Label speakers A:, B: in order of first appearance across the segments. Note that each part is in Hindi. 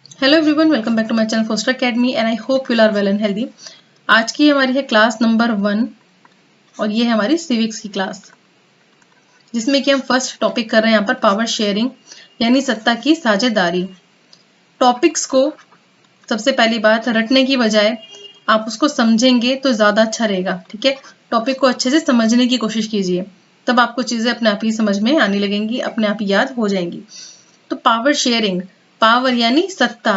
A: Hello everyone, welcome back to my channel Foster Academy and I hope you are well and healthy. आज की हमारी है क्लास नंबर 1 और ये है हमारी सिविक्स की क्लास, जिसमें कि हम फर्स्ट टॉपिक कर रहे हैं यहाँ पर पावर शेयरिंग यानी सत्ता की साझेदारी। टॉपिक्स को सबसे पहली बात रटने की बजाय आप उसको समझेंगे तो ज़्यादा अच्छा रहेगा। ठीक है, टॉपिक को अच्छे से समझने की कोशिश कीजिए, तब आपको चीज़ें अपने आप ही समझ में आने लगेंगी, अपने आप ही याद हो जाएंगी। तो पावर शेयरिंग, पावर यानी सत्ता,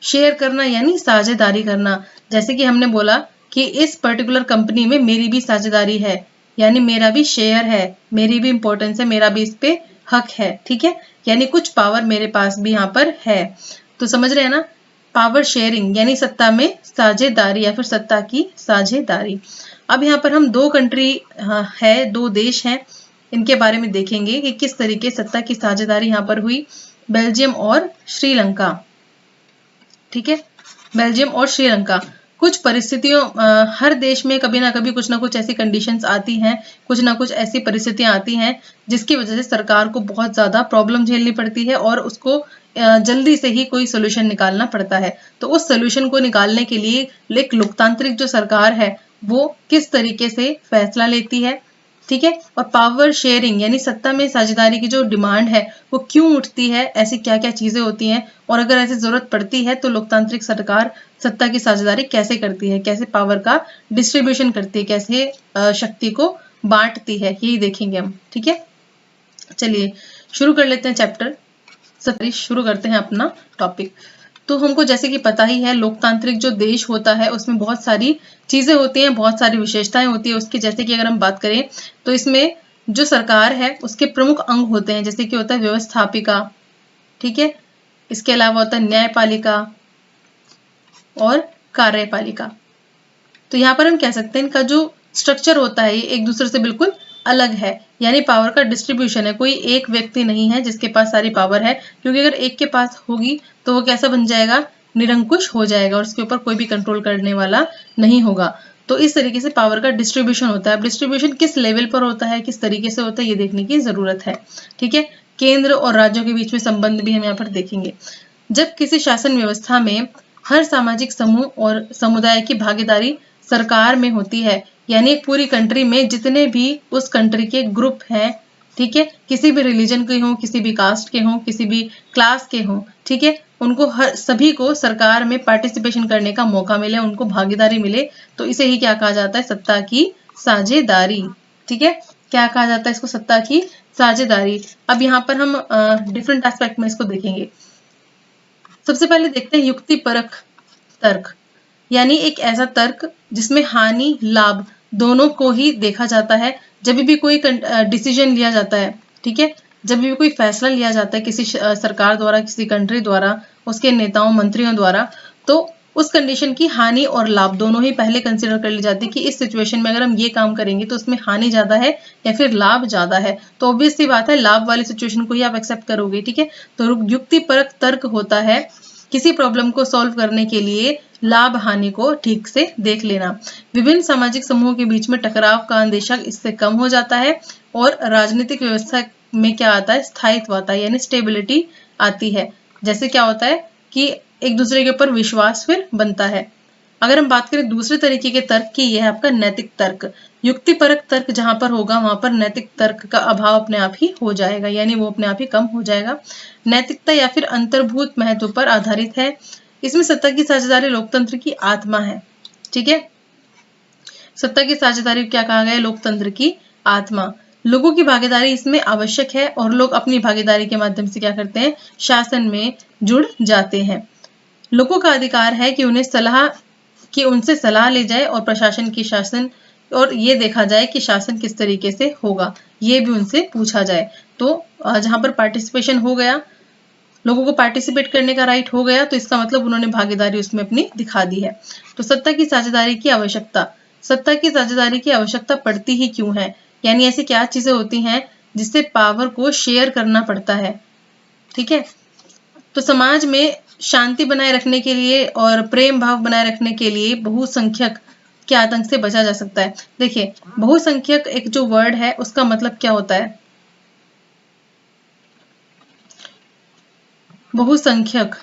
A: शेयर करना यानी साझेदारी करना। जैसे कि हमने बोला कि इस पर्टिकुलर कंपनी में मेरी भी साझेदारी है, यानी मेरा भी शेयर है, मेरी भी इंपॉर्टेंस है, मेरा भी इस पे हक है। ठीक है, यानी कुछ पावर मेरे पास भी यहाँ पर है। तो समझ रहे हैं ना, पावर शेयरिंग यानी सत्ता में साझेदारी या फिर सत्ता की साझेदारी। अब यहाँ पर हम दो कंट्री है, दो देश हैं, इनके बारे में देखेंगे कि किस तरीके सत्ता की साझेदारी यहाँ पर हुई। बेल्जियम और श्रीलंका। ठीक है, बेल्जियम और श्रीलंका। कुछ परिस्थितियों हर देश में कभी ना कभी कुछ ना कुछ ऐसी कंडीशंस आती हैं, कुछ ना कुछ ऐसी परिस्थितियां आती हैं जिसकी वजह से सरकार को बहुत ज़्यादा प्रॉब्लम झेलनी पड़ती है और उसको जल्दी से ही कोई सोल्यूशन निकालना पड़ता है। तो उस सोल्यूशन को निकालने के लिए एक लोकतांत्रिक जो सरकार है वो किस तरीके से फैसला लेती है। ठीक है, और पावर शेयरिंग यानी सत्ता में साझेदारी की जो डिमांड है वो क्यों उठती है, ऐसी क्या क्या चीजें होती हैं, और अगर ऐसी जरूरत पड़ती है तो लोकतांत्रिक सरकार सत्ता की साझेदारी कैसे करती है, कैसे पावर का डिस्ट्रीब्यूशन करती है, कैसे शक्ति को बांटती है, यही देखेंगे हम। ठीक है, चलिए शुरू कर लेते हैं चैप्टर। शुरू करते हैं अपना टॉपिक। तो हमको जैसे कि पता ही है, लोकतांत्रिक जो देश होता है उसमें बहुत सारी चीजें होती हैं, बहुत सारी विशेषताएं होती है उसकी। जैसे कि अगर हम बात करें तो इसमें जो सरकार है उसके प्रमुख अंग होते हैं, जैसे कि होता है व्यवस्थापिका, ठीक है, इसके अलावा होता है न्यायपालिका और कार्यपालिका। तो यहाँ पर हम कह सकते हैं इनका जो स्ट्रक्चर होता है ये एक दूसरे से बिल्कुल अलग है, यानी पावर का डिस्ट्रीब्यूशन है। कोई एक व्यक्ति नहीं है जिसके पास सारी पावर है, क्योंकि अगर एक के पास होगी तो वो कैसा बन जाएगा, निरंकुश हो जाएगा और उसके ऊपर कोई भी कंट्रोल करने वाला नहीं होगा। तो इस तरीके से पावर का डिस्ट्रीब्यूशन होता है। अब डिस्ट्रीब्यूशन किस लेवल पर होता है, किस तरीके से होता है, ये देखने की जरूरत है। ठीक है, केंद्र और राज्यों के बीच में संबंध भी हम यहाँ पर देखेंगे। जब किसी शासन व्यवस्था में हर सामाजिक समूह और समुदाय की भागीदारी सरकार में होती है, यानी एक पूरी कंट्री में जितने भी उस कंट्री के ग्रुप हैं, ठीक है, किसी भी रिलीजन के हों, किसी भी कास्ट के हों, किसी भी क्लास के हों, ठीक है, उनको हर सभी को सरकार में पार्टिसिपेशन करने का मौका मिले, उनको भागीदारी मिले, तो इसे ही क्या कहा जाता है, सत्ता की साझेदारी। ठीक है, क्या कहा जाता है इसको, सत्ता की साझेदारी। अब यहाँ पर हम डिफरेंट एस्पेक्ट में इसको देखेंगे। सबसे पहले देखते हैं युक्ति परक तर्क, यानी एक ऐसा तर्क जिसमें हानि लाभ दोनों को ही देखा जाता है। जब भी कोई डिसीजन लिया जाता है, ठीक है, जब भी कोई फैसला लिया जाता है किसी सरकार द्वारा, किसी कंट्री द्वारा, उसके नेताओं मंत्रियों द्वारा, तो उस कंडीशन की हानि और लाभ दोनों ही पहले कंसिडर कर ली जाती है कि इस सिचुएशन में अगर हम ये काम करेंगे तो उसमें हानि ज्यादा है या फिर लाभ ज्यादा है। तो ऑब्वियस सी बात है, लाभ वाली सिचुएशन को ही आप एक्सेप्ट करोगे। ठीक है, तो युक्ति परक तर्क होता है किसी प्रॉब्लम को सॉल्व करने के लिए लाभ हानि को ठीक से देख लेना। विभिन्न सामाजिक समूहों के बीच में टकराव का अंदेशा इससे कम हो जाता है और राजनीतिक व्यवस्था में क्या आता है, स्थायित्व आता है, यानी स्टेबिलिटी आती है। जैसे क्या होता है कि एक दूसरे के ऊपर विश्वास फिर बनता है। अगर हम बात करें दूसरे तरीके के तर्क की, यह है आपका नैतिक तर्क। युक्तिपरक तर्क जहां पर होगा वहां पर नैतिक तर्क का अभाव अपने आप ही हो जाएगा, यानी वो अपने आप ही कम हो जाएगा। नैतिकता या फिर अंतर्भूत महत्व पर आधारित है। इसमें सत्ता की साझेदारी लोकतंत्र की आत्मा है। ठीक है, सत्ता की साझेदारी क्या कहा गया है, लोकतंत्र की आत्मा। लोगों की भागीदारी इसमें आवश्यक है और लोग अपनी भागीदारी के माध्यम से क्या करते हैं, शासन में जुड़ जाते हैं। लोगों का अधिकार है कि उनसे सलाह ली जाए और प्रशासन की शासन, और ये देखा जाए कि शासन किस तरीके से होगा, ये भी उनसे पूछा जाए। तो जहां पर पार्टिसिपेशन हो गया, लोगों को पार्टिसिपेट करने का राइट हो गया, तो इसका मतलब उन्होंने भागीदारी उसमें अपनी दिखा दी है। तो सत्ता की साझेदारी की आवश्यकता, सत्ता की साझेदारी की आवश्यकता पड़ती ही क्यों है, यानी ऐसी क्या चीजें होती हैं जिससे पावर को शेयर करना पड़ता है। ठीक है, तो समाज में शांति बनाए रखने के लिए और प्रेम भाव बनाए रखने के लिए बहुसंख्यक के आतंक से बचा जा सकता है। देखिए, बहुसंख्यक एक जो वर्ड है उसका मतलब क्या होता है, बहुसंख्यक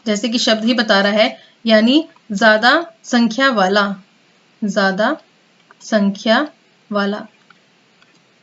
A: जैसे कि शब्द ही बता रहा है, यानी ज्यादा संख्या वाला, ज्यादा संख्या वाला,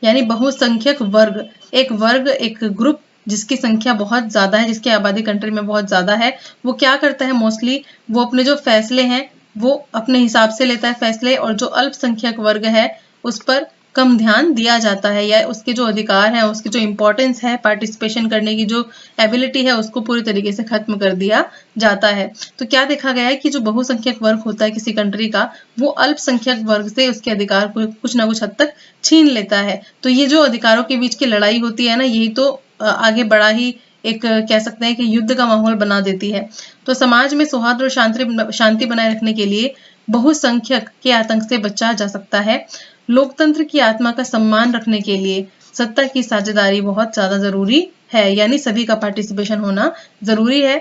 A: यानी बहुसंख्यक वर्ग। एक वर्ग, एक ग्रुप जिसकी संख्या बहुत ज्यादा है, जिसकी आबादी कंट्री में बहुत ज्यादा है, वो क्या करता है मोस्टली, वो अपने जो फैसले हैं वो अपने हिसाब से लेता है फैसले, और जो अल्पसंख्यक वर्ग है उस पर कम ध्यान दिया जाता है, या उसके जो अधिकार है, उसकी जो इम्पोर्टेंस है, पार्टिसिपेशन करने की जो एबिलिटी है, उसको पूरी तरीके से खत्म कर दिया जाता है। तो क्या देखा गया है कि जो बहुसंख्यक वर्ग होता है किसी कंट्री का, वो अल्पसंख्यक वर्ग से उसके अधिकार को कुछ ना कुछ हद तक छीन लेता है। तो ये जो अधिकारों के बीच की लड़ाई होती है ना, यही तो आगे बड़ा ही एक कह सकते हैं कि युद्ध का माहौल बना देती है। तो समाज में सौहार्द और शांति बनाए रखने के लिए बहुसंख्यक के आतंक से बचा जा सकता है। लोकतंत्र की आत्मा का सम्मान रखने के लिए सत्ता की साझेदारी बहुत ज्यादा जरूरी है, यानी सभी का पार्टिसिपेशन होना जरूरी है।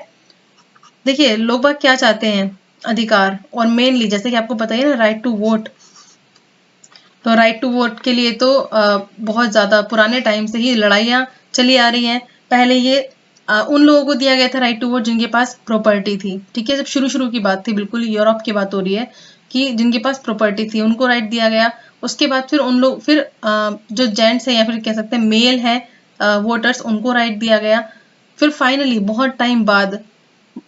A: देखिए लोग बाग क्या चाहते हैं, अधिकार, और मेनली जैसे कि आपको पता ही है ना, राइट टू वोट। तो राइट टू वोट के लिए तो बहुत ज्यादा पुराने टाइम से ही लड़ाइयाँ चली आ रही हैं। पहले ये उन लोगों को दिया गया था राइट टू वोट जिनके पास प्रॉपर्टी थी, ठीक है, जब शुरू की बात थी, बिल्कुल यूरोप की बात हो रही है, कि जिनके पास प्रॉपर्टी थी उनको राइट दिया गया। उसके बाद फिर उन लोग, फिर जो जेंट्स है या फिर कह सकते हैं मेल है वोटर्स, उनको राइट दिया गया। फिर फाइनली बहुत टाइम बाद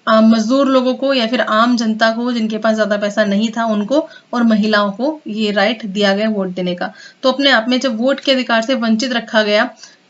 A: मजदूर लोगों को या फिर आम जनता को, जिनके पास ज्यादा पैसा नहीं था, उनको और महिलाओं को ये राइट दिया गया वोट देने का। तो अपने आप में जब वोट के अधिकार से वंचित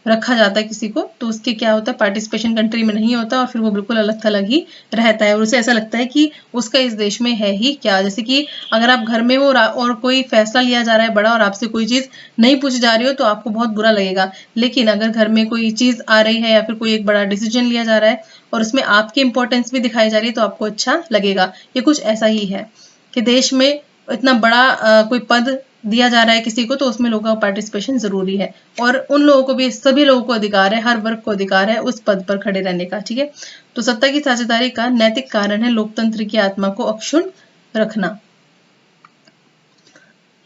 A: रखा जाता है किसी को, तो उसके क्या होता है, पार्टिसिपेशन कंट्री में नहीं होता, और फिर वो बिल्कुल अलग थलग ही रहता है, और उसे ऐसा लगता है कि उसका इस देश में है ही क्या। जैसे कि अगर आप घर में हो और कोई फैसला लिया जा रहा है बड़ा, और आपसे कोई चीज नहीं पूछी जा रही हो, तो आपको बहुत बुरा लगेगा। लेकिन अगर घर में कोई चीज आ रही है या फिर कोई एक बड़ा डिसीजन लिया जा रहा है और उसमें आपकी इंपॉर्टेंस भी दिखाई जा रही है, तो आपको अच्छा लगेगा। ये कुछ ऐसा ही है कि देश में इतना बड़ा कोई पद दिया जा रहा है किसी को, तो उसमें लोगों का पार्टिसिपेशन जरूरी है, और उन लोगों को भी, सभी लोगों को अधिकार है, हर वर्ग को अधिकार है उस पद पर खड़े रहने का, ठीक है। तो सत्ता की साझेदारी का नैतिक कारण है लोकतंत्र की आत्मा को अक्षुण्ण रखना।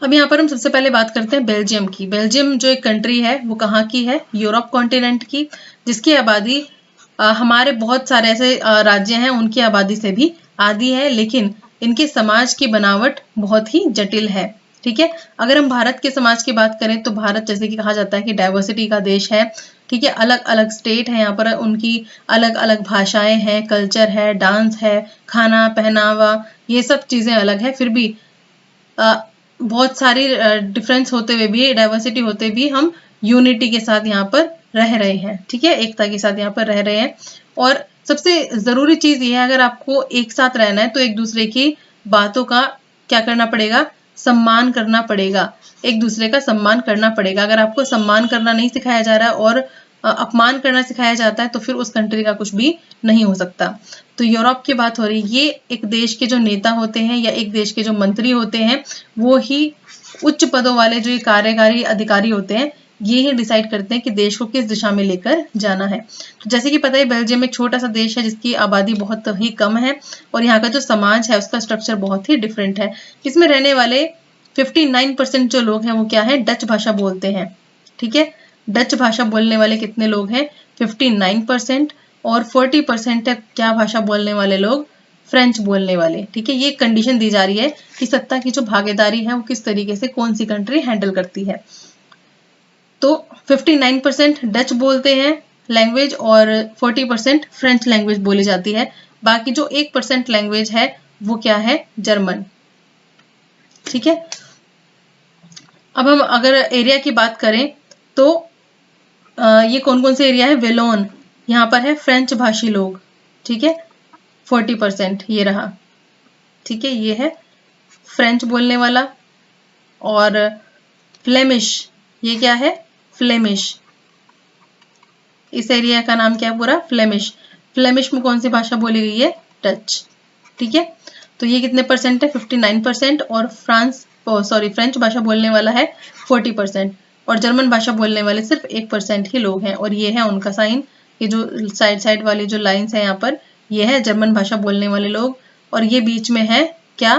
A: अब यहाँ पर हम सबसे पहले बात करते हैं बेल्जियम की। बेल्जियम जो एक कंट्री है वो कहाँ की है, यूरोप कॉन्टिनेंट की, जिसकी आबादी हमारे बहुत सारे ऐसे राज्य हैं उनकी आबादी से भी आधी है, लेकिन इनके समाज की बनावट बहुत ही जटिल है, ठीक है। अगर हम भारत के समाज की बात करें तो भारत जैसे कि कहा जाता है कि डाइवर्सिटी का देश है, ठीक है। अलग अलग स्टेट है यहाँ पर, उनकी अलग अलग भाषाएं हैं, कल्चर है, डांस है, खाना पहनावा, ये सब चीजें अलग है। फिर भी बहुत सारी डिफरेंस होते हुए भी, डाइवर्सिटी होते भी हम यूनिटी के साथ यहाँ पर रह रहे हैं, ठीक है, एकता के साथ यहाँ पर रह रहे हैं। और सबसे जरूरी चीज ये है, अगर आपको एक साथ रहना है तो एक दूसरे की बातों का क्या करना पड़ेगा, सम्मान करना पड़ेगा, एक दूसरे का सम्मान करना पड़ेगा। अगर आपको सम्मान करना नहीं सिखाया जा रहा है और अपमान करना सिखाया जाता है, तो फिर उस कंट्री का कुछ भी नहीं हो सकता। तो यूरोप की बात हो रही है, ये एक देश के जो नेता होते हैं या एक देश के जो मंत्री होते हैं, वो ही उच्च पदों वाले जो कार्यकारी अधिकारी होते हैं, ये ही डिसाइड करते हैं कि देश को किस दिशा में लेकर जाना है। तो जैसे कि पता है बेल्जियम एक छोटा सा देश है जिसकी आबादी बहुत ही कम है, और यहाँ का जो समाज है उसका स्ट्रक्चर बहुत ही डिफरेंट है। इसमें रहने वाले 59% जो लोग हैं वो क्या है, डच भाषा बोलते हैं, ठीक है। डच भाषा बोलने वाले कितने लोग हैं, 59%, और 40% है क्या भाषा बोलने वाले लोग, फ्रेंच बोलने वाले, ठीक है। ये कंडीशन दी जा रही है कि सत्ता की जो भागीदारी है वो किस तरीके से कौन सी कंट्री हैंडल करती है। तो 59% डच बोलते हैं लैंग्वेज, और 40% फ्रेंच लैंग्वेज बोली जाती है। बाकी जो 1% लैंग्वेज है वो क्या है, जर्मन, ठीक है। अब हम अगर एरिया की बात करें तो ये कौन कौन से एरिया है, वेलोन, यहाँ पर है फ्रेंच भाषी लोग, ठीक है, 40% ये रहा, ठीक है, ये है फ्रेंच बोलने वाला। और फ्लेमिश, ये क्या है, फ्लेमिश, इस एरिया का नाम क्या है पूरा, फ्लेमिश। फ्लेमिश में कौन सी भाषा बोली गई है, डच, ठीक है। तो ये कितने परसेंट है, 59%, और फ्रेंच भाषा बोलने वाला है 40%, और जर्मन भाषा बोलने वाले सिर्फ 1% ही लोग हैं। और ये है उनका साइन, ये जो साइड वाली जो लाइन्स है यहाँ पर, ये है जर्मन भाषा बोलने वाले लोग, और ये बीच में है क्या,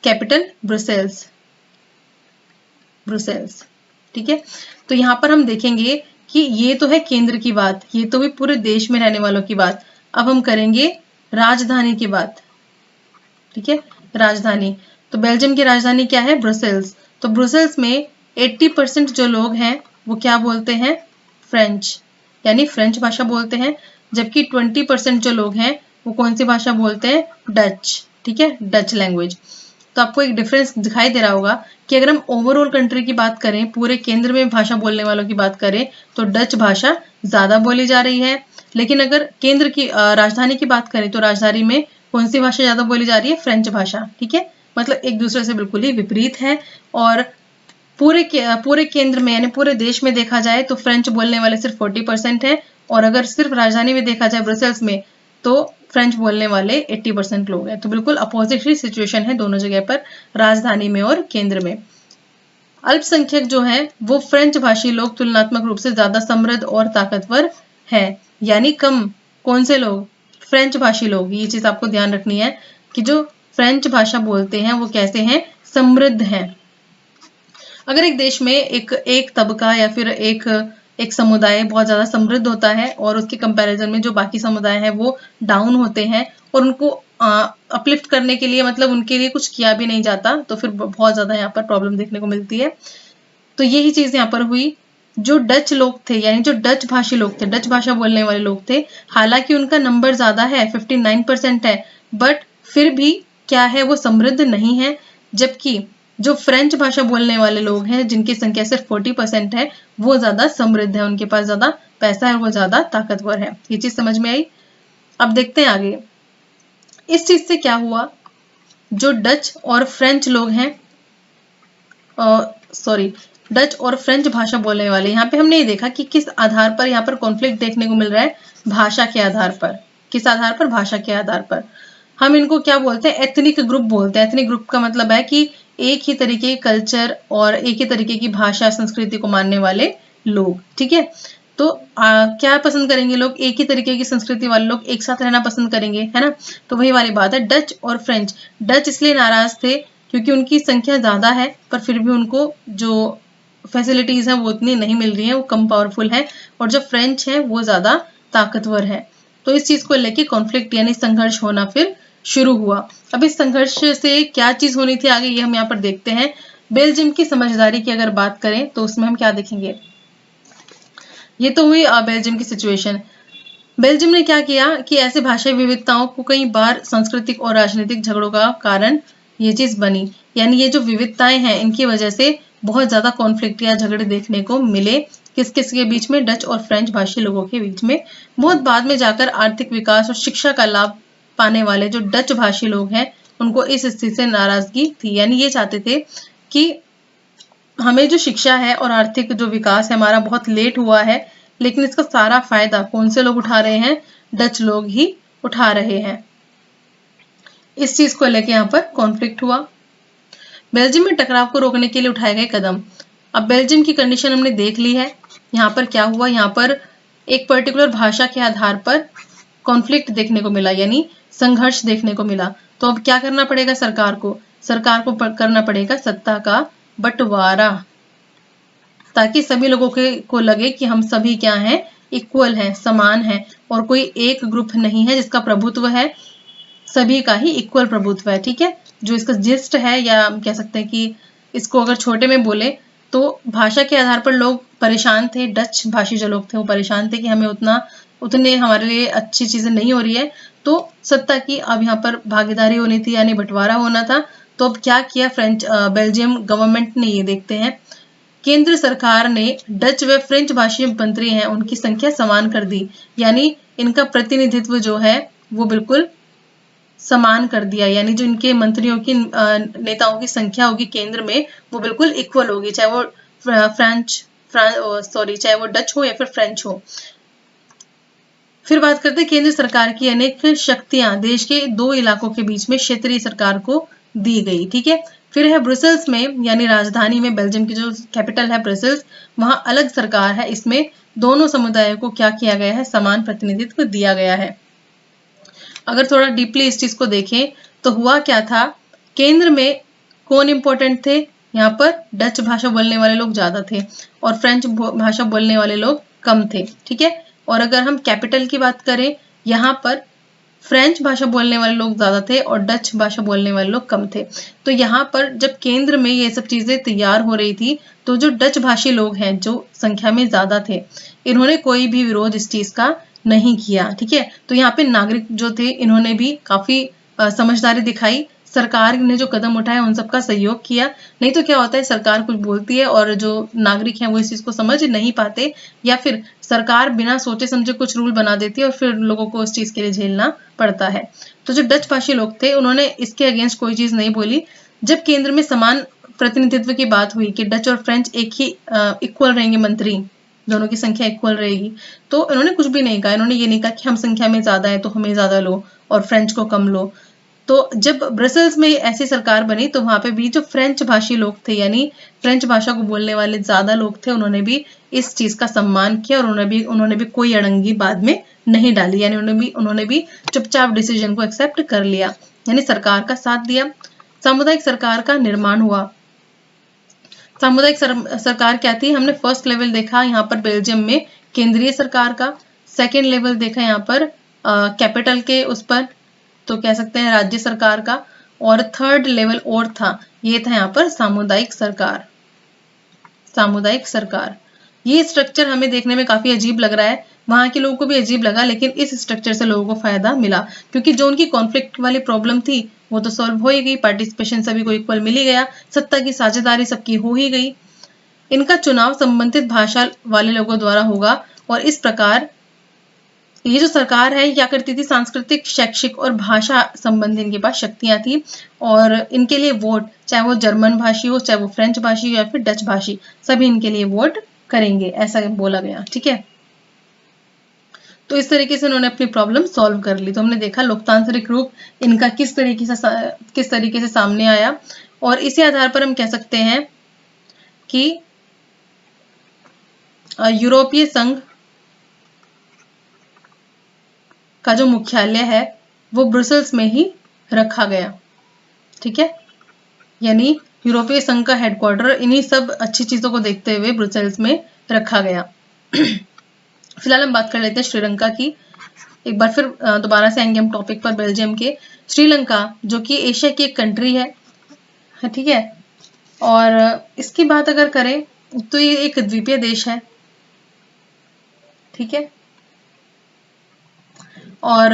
A: कैपिटल ब्रुसेल्स, ठीक है। तो यहाँ पर हम देखेंगे कि ये तो है केंद्र की बात, ये तो भी पूरे देश में रहने वालों की बात। अब हम करेंगे राजधानी की बात, ठीक है, राजधानी, तो बेल्जियम की राजधानी क्या है? ब्रुसेल्स। तो ब्रुसेल्स में 80% जो लोग हैं वो क्या बोलते हैं? फ्रेंच, यानी फ्रेंच भाषा बोलते हैं, जबकि 20% जो लोग हैं वो कौन सी भाषा बोलते हैं? डच, ठीक है, डच लैंग्वेज। तो आपको एक डिफरेंस दिखाई दे रहा होगा कि अगर हम ओवरऑल कंट्री की बात करें, पूरे केंद्र में भाषा बोलने वालों की बात करें, तो डच भाषा ज्यादा बोली जा रही है। लेकिन अगर केंद्र की राजधानी की बात करें तो राजधानी में कौन सी भाषा ज्यादा बोली जा रही है? फ्रेंच भाषा, ठीक है, मतलब एक दूसरे से बिल्कुल ही विपरीत है। और पूरे केंद्र में यानी पूरे देश में देखा जाए तो फ्रेंच बोलने वाले सिर्फ 40% है, और अगर सिर्फ राजधानी में देखा जाए ब्रसेल्स में तो फ्रेंच बोलने वाले 80% लोग हैं। तो बिल्कुल अपोजिट ही सिचुएशन है दोनों जगह पर, राजधानी में और केंद्र में। अल्पसंख्यक जो है वो फ्रेंच भाषी लोग तुलनात्मक रूप से ज्यादा समृद्ध और ताकतवर है, यानी कम कौन से लोग? फ्रेंच भाषी लोग। ये चीज आपको ध्यान रखनी है कि जो फ्रेंच भाषा बोलते हैं वो कैसे हैं? समृद्ध हैं। अगर एक देश में एक तबका या फिर एक समुदाय बहुत ज्यादा समृद्ध होता है और उसके कंपैरिजन में जो बाकी समुदाय हैं वो डाउन होते हैं और उनको अपलिफ्ट करने के लिए, मतलब उनके लिए कुछ किया भी नहीं जाता, तो फिर बहुत ज्यादा यहाँ पर प्रॉब्लम देखने को मिलती है। तो यही चीज यहाँ पर हुई। जो डच लोग थे, यानी जो डच भाषी लोग थे, डच भाषा बोलने वाले लोग थे, हालांकि उनका नंबर ज्यादा है, 59% है, बट फिर भी क्या है? वो समृद्ध नहीं है। जबकि जो फ्रेंच भाषा बोलने वाले लोग हैं जिनकी संख्या सिर्फ 40% है, वो ज्यादा समृद्ध है, उनके पास ज्यादा पैसा है, वो ज्यादा ताकतवर है। ये चीज समझ में आई? अब देखते हैं आगे इस चीज से क्या हुआ। जो डच और फ्रेंच लोग हैं, डच और फ्रेंच भाषा बोलने वाले, यहाँ पे हमने ये देखा कि किस आधार पर यहाँ पर कॉन्फ्लिक्ट देखने को मिल रहा है? भाषा के आधार पर। किस आधार पर? भाषा के आधार पर। हम इनको क्या बोलते हैं? एथनिक ग्रुप बोलते हैं। एथनिक ग्रुप का मतलब है कि एक ही तरीके की कल्चर और एक ही तरीके की भाषा संस्कृति को मानने वाले लोग, ठीक है। तो क्या पसंद करेंगे लोग? एक ही तरीके की संस्कृति वाले लोग एक साथ रहना पसंद करेंगे, है ना। तो वही वाली बात है, डच और फ्रेंच। डच इसलिए नाराज थे क्योंकि उनकी संख्या ज्यादा है, पर फिर भी उनको जो फैसिलिटीज है वो उतनी नहीं मिल रही है, वो कम पावरफुल है, और जो फ्रेंच है वो ज्यादा ताकतवर है। तो इस चीज को लेके कॉन्फ्लिक्ट यानी संघर्ष होना फिर शुरू हुआ। अब इस संघर्ष से क्या चीज होनी थी आगे, ये हम यहाँ पर देखते हैं। बेल्जियम की समझदारी की अगर बात करें तो उसमें हम क्या देखेंगे? ये तो हुई बेल्जियम की सिचुएशन। बेल्जियम ने क्या किया कि ऐसे भाषाई विविधताओं को कई बार सांस्कृतिक और राजनीतिक झगड़ों का कारण ये चीज बनी, यानी ये जो विविधताएं हैं इनकी वजह से बहुत ज्यादा कॉन्फ्लिक्ट या झगड़े देखने को मिले। किस किस के बीच में? डच और फ्रेंच भाषी लोगों के बीच में। बहुत बाद में जाकर आर्थिक विकास और शिक्षा का लाभ पाने वाले जो डच भाषी लोग हैं उनको इस स्थिति से नाराजगी थी, यानी ये चाहते थे कि हमें जो शिक्षा है और आर्थिक जो विकास है हमारा बहुत लेट हुआ है, लेकिन इसका सारा फायदा कौन से लोग उठा रहे हैं? डच लोग ही उठा रहे हैं। इस चीज को लेकर यहाँ पर कॉन्फ्लिक्ट हुआ। बेल्जियम में टकराव को रोकने के लिए उठाए गए कदम। अब बेल्जियम की कंडीशन हमने देख ली है। यहाँ पर क्या हुआ? यहाँ पर एक पर्टिकुलर भाषा के आधार पर कॉन्फ्लिक्ट देखने को मिला, यानी संघर्ष देखने को मिला। तो अब क्या करना पड़ेगा सरकार को? सरकार को करना पड़ेगा सत्ता का बंटवारा, ताकि सभी लोगों को लगे कि हम सभी क्या हैं? इक्वल हैं, समान हैं, और कोई एक ग्रुप नहीं है जिसका प्रभुत्व है, सभी का ही इक्वल प्रभुत्व है, ठीक है। जो इसका जिस्ट है, या हम कह सकते हैं कि इसको अगर छोटे में बोले तो भाषा के आधार पर लोग परेशान थे। डच भाषी जो लोग थे वो परेशान थे कि हमें उतने हमारे लिए अच्छी चीजें नहीं हो रही है, तो सत्ता की अब यहाँ पर भागीदारी होनी थी, यानी बंटवारा होना था। तो अब क्या किया बेल्जियम गवर्नमेंट ने, ये देखते हैं। केंद्र सरकार ने डच व फ्रेंच भाषी मंत्री हैं उनकी संख्या समान कर दी, यानी इनका प्रतिनिधित्व जो है वो बिल्कुल समान कर दिया, यानी जो इनके मंत्रियों की नेताओं की संख्या होगी केंद्र में वो बिल्कुल इक्वल होगी, चाहे वो चाहे वो डच हो या फिर फ्रेंच हो। फिर बात करते हैं केंद्र सरकार की अनेक शक्तियां देश के 2 इलाकों के बीच में क्षेत्रीय सरकार को दी गई, ठीक है। फिर है ब्रुसेल्स में, यानी राजधानी में, बेल्जियम की जो कैपिटल है ब्रुसेल्स, वहां अलग सरकार है। इसमें दोनों समुदायों को क्या किया गया है? समान प्रतिनिधित्व दिया गया है। अगर थोड़ा डीपली इस चीज को देखें तो हुआ क्या था, केंद्र में कौन इंपॉर्टेंट थे? यहाँ पर डच भाषा बोलने वाले लोग ज्यादा थे और फ्रेंच भाषा बोलने वाले लोग कम थे, ठीक है। और अगर हम कैपिटल की बात करें, यहाँ पर फ्रेंच भाषा बोलने वाले लोग ज्यादा थे और डच भाषा बोलने वाले लोग कम थे। तो यहाँ पर जब केंद्र में ये सब चीजें तैयार हो रही थी तो जो डच भाषी लोग हैं जो संख्या में ज्यादा थे, इन्होंने कोई भी विरोध इस चीज का नहीं किया। ठीक है, तो यहाँ पे नागरिक जो थे इन्होंने भी काफी समझदारी दिखाई, सरकार ने जो कदम उठाया उन सबका सहयोग किया। नहीं तो क्या होता है, सरकार कुछ बोलती है और जो नागरिक हैं वो इस चीज को समझ नहीं पाते, या फिर सरकार बिना सोचे समझे कुछ रूल बना देती है और फिर लोगों को उस चीज के लिए झेलना पड़ता है। तो जो डच भाषी लोग थे उन्होंने इसके अगेंस्ट कोई चीज नहीं बोली। जब केंद्र में समान प्रतिनिधित्व की बात हुई कि डच और फ्रेंच एक ही इक्वल रहेंगे, मंत्री दोनों की संख्या इक्वल रहेगी, तो इन्होंने कुछ भी नहीं कहा। इन्होंने ये नहीं कहा कि हम संख्या में ज्यादा है तो हमें ज्यादा लो और फ्रेंच को कम लो। तो जब ब्रसेल्स में ऐसी सरकार बनी तो वहां पे भी जो फ्रेंच भाषी लोग थे, यानी फ्रेंच भाषा को बोलने वाले ज्यादा लोग थे, उन्होंने भी इस चीज का सम्मान किया और उन्होंने भी कोई अड़ंगी बाद में नहीं डाली, यानी उन्होंने भी चुपचाप डिसीजन को एक्सेप्ट कर लिया, यानी सरकार का साथ दिया। सामुदायिक सरकार का निर्माण हुआ। सामुदायिक सरकार क्या थी, हमने फर्स्ट लेवल देखा यहाँ पर बेल्जियम में केंद्रीय सरकार का, सेकेंड लेवल देखा यहाँ पर कैपिटल के उस पर, तो कह सकते हैं राज्य सरकार का, और थर्ड लेवल और था, ये था यहाँ पर सामुदायिक सरकार। सामुदायिक सरकार, ये स्ट्रक्चर हमें देखने में काफी अजीब लग रहा है, वहां के लोगों को भी अजीब लगा, लेकिन इस स्ट्रक्चर से लोगों को फायदा मिला क्योंकि जो उनकी कॉन्फ्लिक्ट वाली प्रॉब्लम थी वो तो सॉल्व हो ही गई, पार्टिसिपेशन सभी को इक्वल मिल ही गया, सत्ता की साझेदारी सबकी हो ही गई। इनका चुनाव संबंधित भाषा वाले लोगों द्वारा होगा और इस प्रकार ये जो सरकार है क्या करती थी, सांस्कृतिक, शैक्षिक और भाषा संबंधी इनके पास शक्तियां थी और इनके लिए वोट, चाहे वो जर्मन भाषी हो, चाहे वो फ्रेंच भाषी हो या फिर डच भाषी, सभी इनके लिए वोट करेंगे, ऐसा बोला गया। ठीक है, तो इस तरीके से उन्होंने अपनी प्रॉब्लम सॉल्व कर ली। तो हमने देखा लोकतांत्रिक रूप इनका किस तरीके से सामने आया, और इसी आधार पर हम कह सकते हैं कि यूरोपीय संघ का जो मुख्यालय है वो ब्रुसेल्स में ही रखा गया। ठीक है, यानी यूरोपीय संघ का हेडक्वार्टर इन्हीं सब अच्छी चीजों को देखते हुए ब्रुसेल्स में रखा गया। फिलहाल हम बात कर लेते हैं श्रीलंका की। एक बार फिर दोबारा से आएंगे हम टॉपिक पर बेल्जियम के। श्रीलंका जो कि एशिया की एक कंट्री है, ठीक है, और इसकी बात अगर करें तो ये एक द्वीपीय देश है। ठीक है, और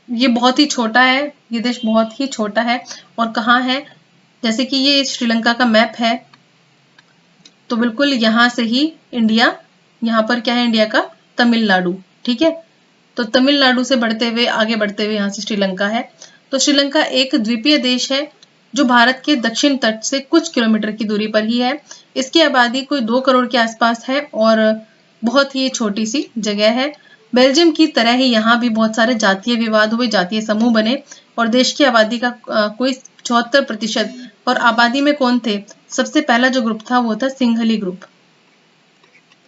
A: ये बहुत ही छोटा है, ये देश बहुत ही छोटा है। और कहाँ है, जैसे कि ये श्रीलंका का मैप है तो बिल्कुल यहाँ से ही इंडिया, यहाँ पर क्या है इंडिया का, तमिलनाडु। ठीक है, तो तमिलनाडु से बढ़ते हुए आगे बढ़ते हुए यहाँ से श्रीलंका है। तो श्रीलंका एक द्वीपीय देश है जो भारत के दक्षिण तट से कुछ किलोमीटर की दूरी पर ही है। इसकी आबादी कोई 2 करोड़ के आसपास है और बहुत ही छोटी सी जगह है। बेल्जियम की तरह ही यहाँ भी बहुत सारे जातीय विवाद हुए, जातीय समूह बने और देश की आबादी का कोई 74%, और आबादी में कौन थे, सबसे पहला जो ग्रुप था वो था सिंघली ग्रुप।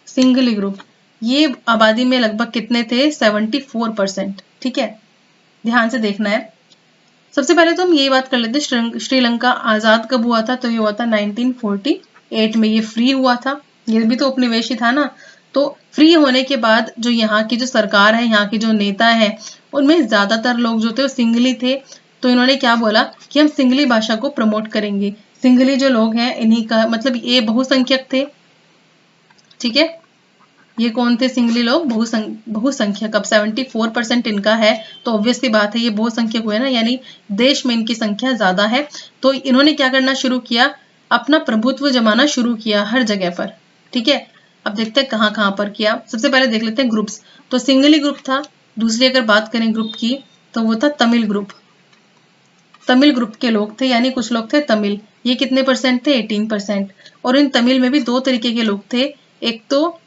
A: सिंघली ग्रुप, ये आबादी में लगभग कितने थे, 74%। ठीक है, ध्यान से देखना है। सबसे पहले तो हम ये बात कर लेते हैं श्रीलंका आजाद कब हुआ था, तो ये हुआ था 1948 में, ये फ्री हुआ था। ये भी तो उपनिवेशी था ना। तो फ्री होने के बाद जो यहाँ की जो सरकार है, यहाँ के जो नेता हैं, उनमें ज्यादातर लोग जो थे वो सिंघली थे। तो इन्होंने क्या बोला कि हम सिंघली भाषा को प्रमोट करेंगे। सिंघली जो लोग हैं इन्हीं का मतलब ये बहुसंख्यक थे। ठीक है, ये कौन थे, सिंघली लोग बहुसंख्यक। अब 74% इनका है तो ऑब्वियसली बात है ये बहुसंख्यक हुए ना, यानी देश में इनकी संख्या ज्यादा है। तो इन्होंने क्या करना शुरू किया, अपना प्रभुत्व जमाना शुरू किया हर जगह पर। ठीक है, अब देखते हैं कहाँ कहाँ पर किया। सबसे पहले देख लेते हैं ग्रुप्स। तो सिंघली ग्रुप था। दूसरी अगर बात करें ग्रुप की तो वो था तमिल ग्रुप। तमिल ग्रुप के लोग थे, यानी कुछ लोग थे तमिल। ये कितने परसेंट थे, 18%। और इन तमिल में भी 2 तरीके के लोग थे, एक तो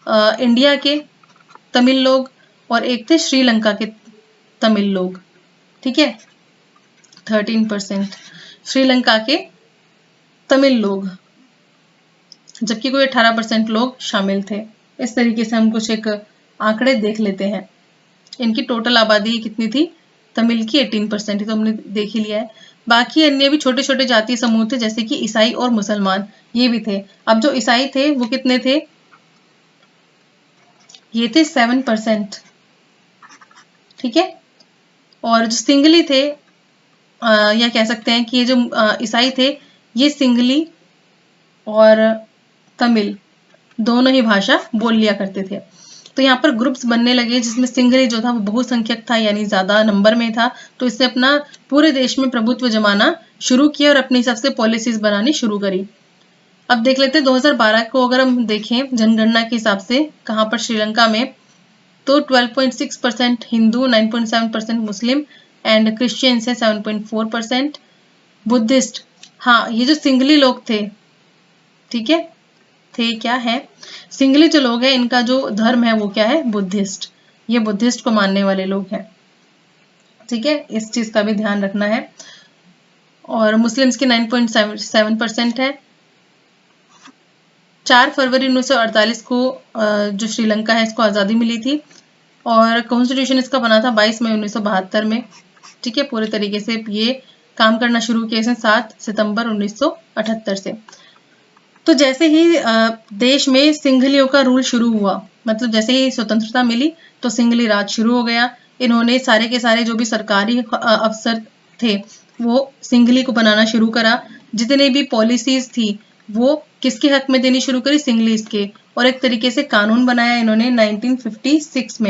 A: इंडिया के तमिल लोग और एक थे श्रीलंका के तमिल लोग। ठीक है, 13% श्रीलंका के तमिल लोग, जबकि कोई 18% लोग शामिल थे। इस तरीके से हम कुछ एक आंकड़े देख लेते हैं। इनकी टोटल आबादी कितनी थी, तमिल की 18%, तो हमने देख ही लिया है। बाकी अन्य भी छोटे छोटे जातीय समूह थे, जैसे कि ईसाई और मुसलमान, ये भी थे। अब जो ईसाई थे वो कितने थे, ये थे 7%। ठीक है, और जो सिंगली थे या कह सकते हैं कि ये जो ईसाई थे, ये सिंगली और तमिल दोनों ही भाषा बोल लिया करते थे। तो यहाँ पर ग्रुप्स बनने लगे जिसमें सिंगली जो था वो बहुसंख्यक था, यानी ज्यादा नंबर में था। तो इसने अपना पूरे देश में प्रभुत्व जमाना शुरू किया और अपने हिसाब से पॉलिसीज बनानी शुरू करी। अब देख लेते हैं 2012 को अगर हम देखें जनगणना के हिसाब से कहाँ पर श्रीलंका में, तो 12.6% हिंदू, 9.7% मुस्लिम एंड क्रिश्चियंस है 7.4%, बुद्धिस्ट, हाँ ये जो सिंगली लोग थे, ठीक है, थे क्या है, सिंगली जो लोग हैं इनका जो धर्म है वो क्या है, बुद्धिस्ट, ये बुद्धिस्ट को मानने वाले लोग हैं, ठीक है, इस चीज का भी ध्यान रखना है। और मुस्लिम्स की 9.7% है। 4 फरवरी 1948 को जो श्रीलंका है इसको आज़ादी मिली थी और कॉन्स्टिट्यूशन इसका बना था 22 मई 1972 में, ठीक है। पूरे तरीके से ये काम करना शुरू किया इसने 7 सितंबर 1978 से। तो जैसे ही देश में सिंघलियों का रूल शुरू हुआ, मतलब जैसे ही स्वतंत्रता मिली तो सिंघली राज शुरू हो गया। इन्होंने सारे के सारे जो भी सरकारी अफसर थे वो सिंघली को बनाना शुरू करा। जितने भी पॉलिसीज थी वो किसके हक में देनी शुरू करी, सिंघलीज के। और एक तरीके से कानून बनाया इन्होंने 1956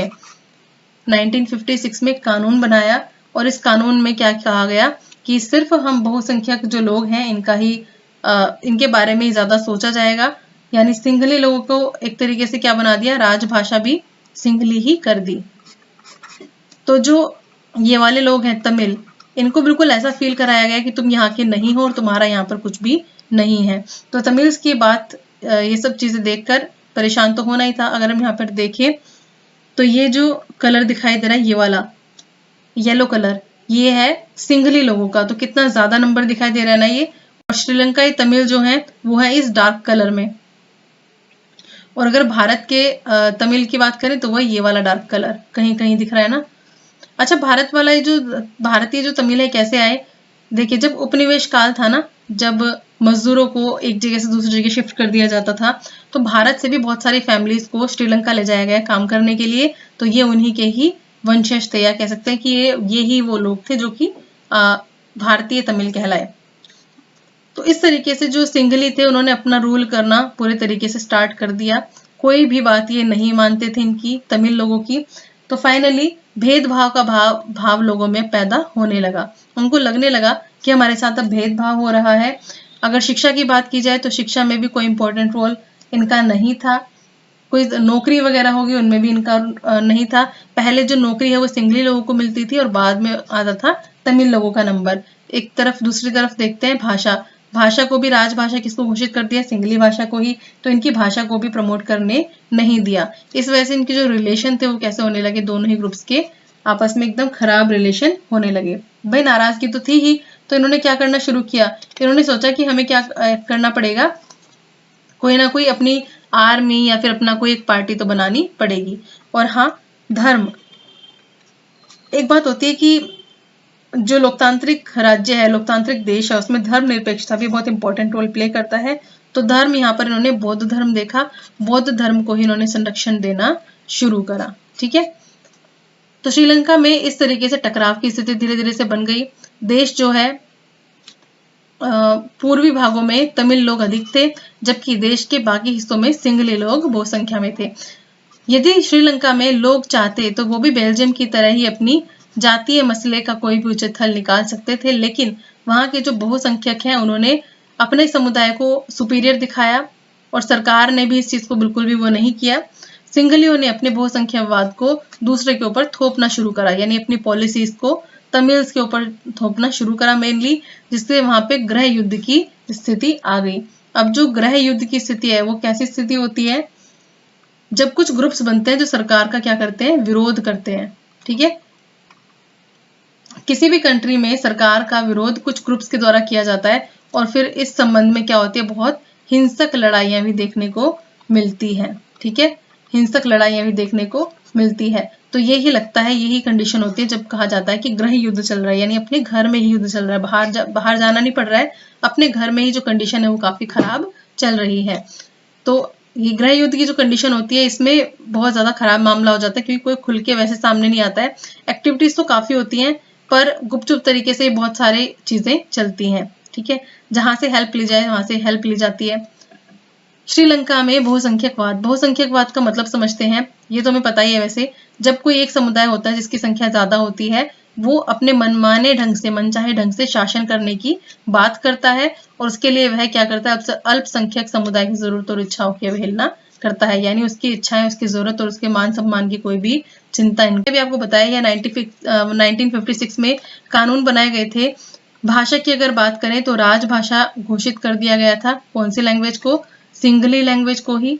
A: में कानून बनाया। और इस कानून में क्या कहा गया कि सिर्फ हम बहुसंख्यक जो लोग हैं इनके बारे में ज्यादा सोचा जाएगा, यानी सिंघली लोगों को एक तरीके से क्या बना दिया, राजभाषा भी सिंघली ही कर दी। तो जो ये वाले लोग हैं तमिल, इनको बिल्कुल ऐसा फील कराया गया कि तुम यहाँ के नहीं हो और तुम्हारा यहाँ पर कुछ भी नहीं है। तो तमिल्स की बात ये सब चीजें देखकर परेशान तो होना ही था। अगर हम यहाँ पर देखें तो ये जो कलर दिखाई दे रहा है, ये वाला येलो कलर, ये है सिंघली लोगों का। तो कितना ज्यादा नंबर दिखाई दे रहा है ना ये। और श्रीलंकाई तमिल जो है वो है इस डार्क कलर में। और अगर भारत के तमिल की बात करें तो वह ये वाला डार्क कलर कहीं कहीं दिख रहा है ना। अच्छा, भारतीय जो तमिल है कैसे आए, देखिए जब उपनिवेश काल था ना, जब मजदूरों को एक जगह से दूसरी जगह शिफ्ट कर दिया जाता था, तो भारत से भी बहुत सारी फैमिलीज को श्रीलंका ले जाया गया काम करने के लिए। तो ये उन्हीं के ही वंशज थे, या कह सकते हैं कि ये ही वो लोग थे जो कि भारतीय तमिल कहलाए। तो इस तरीके से जो सिंघली थे उन्होंने अपना रूल करना पूरे तरीके से स्टार्ट कर दिया। कोई भी बात ये नहीं मानते थे इनकी, तमिल लोगों की। तो फाइनली भेदभाव का भाव लोगों में पैदा होने लगा। उनको लगने लगा कि हमारे साथ अब भेदभाव हो रहा है। अगर शिक्षा की बात की जाए तो शिक्षा में भी कोई इंपॉर्टेंट रोल इनका नहीं था। कोई नौकरी वगैरह होगी उनमें भी इनका नहीं था। पहले जो नौकरी है वो सिंघली लोगों को मिलती थी और बाद में आता था तमिल लोगों का नंबर। एक तरफ, दूसरी तरफ देखते हैं भाषा को भी राजभाषा किसको घोषित कर दिया, सिंघली भाषा को ही। तो इनकी भाषा को भी प्रमोट करने नहीं दिया। इस वजह से इनके जो रिलेशन थे वो कैसे होने लगे, दोनों ही ग्रुप्स के आपस में एकदम खराब रिलेशन होने लगे। भाई नाराजगी तो थी ही, तो इन्होंने क्या करना शुरू किया, इन्होंने सोचा कि हमें क्या करना पड़ेगा, कोई ना कोई अपनी आर्मी या फिर अपना कोई एक पार्टी तो बनानी पड़ेगी। और हाँ, धर्म, एक बात होती है कि जो लोकतांत्रिक राज्य है, लोकतांत्रिक देश है, उसमें धर्मनिरपेक्षता भी बहुत इंपॉर्टेंट रोल प्ले करता है। तो धर्म यहाँ पर इन्होंने बौद्ध धर्म देखा, बौद्ध धर्म को ही इन्होंने संरक्षण देना शुरू करा, ठीक है। तो श्रीलंका में इस तरीके से टकराव की स्थिति धीरे धीरे से बन गई। देश जो है पूर्वी भागों में तमिल लोग अधिक थे, जबकि देश के बाकी हिस्सों में सिंघली लोग बहुत संख्या में थे। यदि श्रीलंका में लोग चाहते तो वो भी बेल्जियम की तरह ही अपनी जातीय मसले का कोई भी उचित हल निकाल सकते थे, लेकिन वहां के जो बहुसंख्यक हैं उन्होंने अपने समुदाय को सुपीरियर दिखाया और सरकार ने भी इस चीज को बिल्कुल भी वो नहीं किया। सिंघलियों ने अपने बहुसंख्यकवाद को दूसरे के ऊपर थोपना शुरू करा, यानी अपनी पॉलिसीज को तमिल्स के ऊपर थोपना शुरू करा मेनली, जिससे वहां पे गृह युद्ध की स्थिति आ गई। अब जो गृह युद्ध की स्थिति है वो कैसी स्थिति होती है, जब कुछ ग्रुप्स बनते हैं जो सरकार का क्या करते हैं, विरोध करते हैं, ठीक है। किसी भी कंट्री में सरकार का विरोध कुछ ग्रुप्स के द्वारा किया जाता है और फिर इस संबंध में क्या होती है, बहुत हिंसक लड़ाइयां भी देखने को मिलती हैं, ठीक है, हिंसक लड़ाइयां भी देखने को मिलती है। तो यही लगता है, यही कंडीशन होती है जब कहा जाता है कि गृह युद्ध चल रहा है, यानी अपने घर में ही युद्ध चल रहा है, बाहर जाना नहीं पड़ रहा है, अपने घर में ही जो कंडीशन है वो काफी खराब चल रही है। तो ये गृह युद्ध की जो कंडीशन होती है इसमें बहुत ज्यादा खराब मामला हो जाता है, क्योंकि कोई खुल के वैसे सामने नहीं आता है। एक्टिविटीज तो काफी होती हैं पर गुपचुप तरीके से बहुत सारी चीजें चलती हैं। ठीक है, जहां से हेल्प ली जाए वहां से हेल्प ली जाती है। श्रीलंका में बहुसंख्यकवाद, बहुसंख्यकवाद का मतलब समझते हैं, ये तो हमें पता ही है वैसे। जब कोई एक समुदाय होता है जिसकी संख्या ज्यादा होती है, वो अपने मनमाने ढंग से, मनचाहे ढंग से शासन करने की बात करता है, और उसके लिए वह क्या करता है, अल्पसंख्यक समुदाय की जरूरत और इच्छाओं की अवहेलना करता है। यानी उसकी इच्छाएं, उसकी जरूरत और उसके मान सम्मान की कोई भी चिंता इनके भी आपको बताया गया। 1956 में कानून बनाए गए थे। भाषा की अगर बात करें तो राजभाषा घोषित कर दिया गया था। कौन सी लैंग्वेज को? सिंगली लैंग्वेज को ही।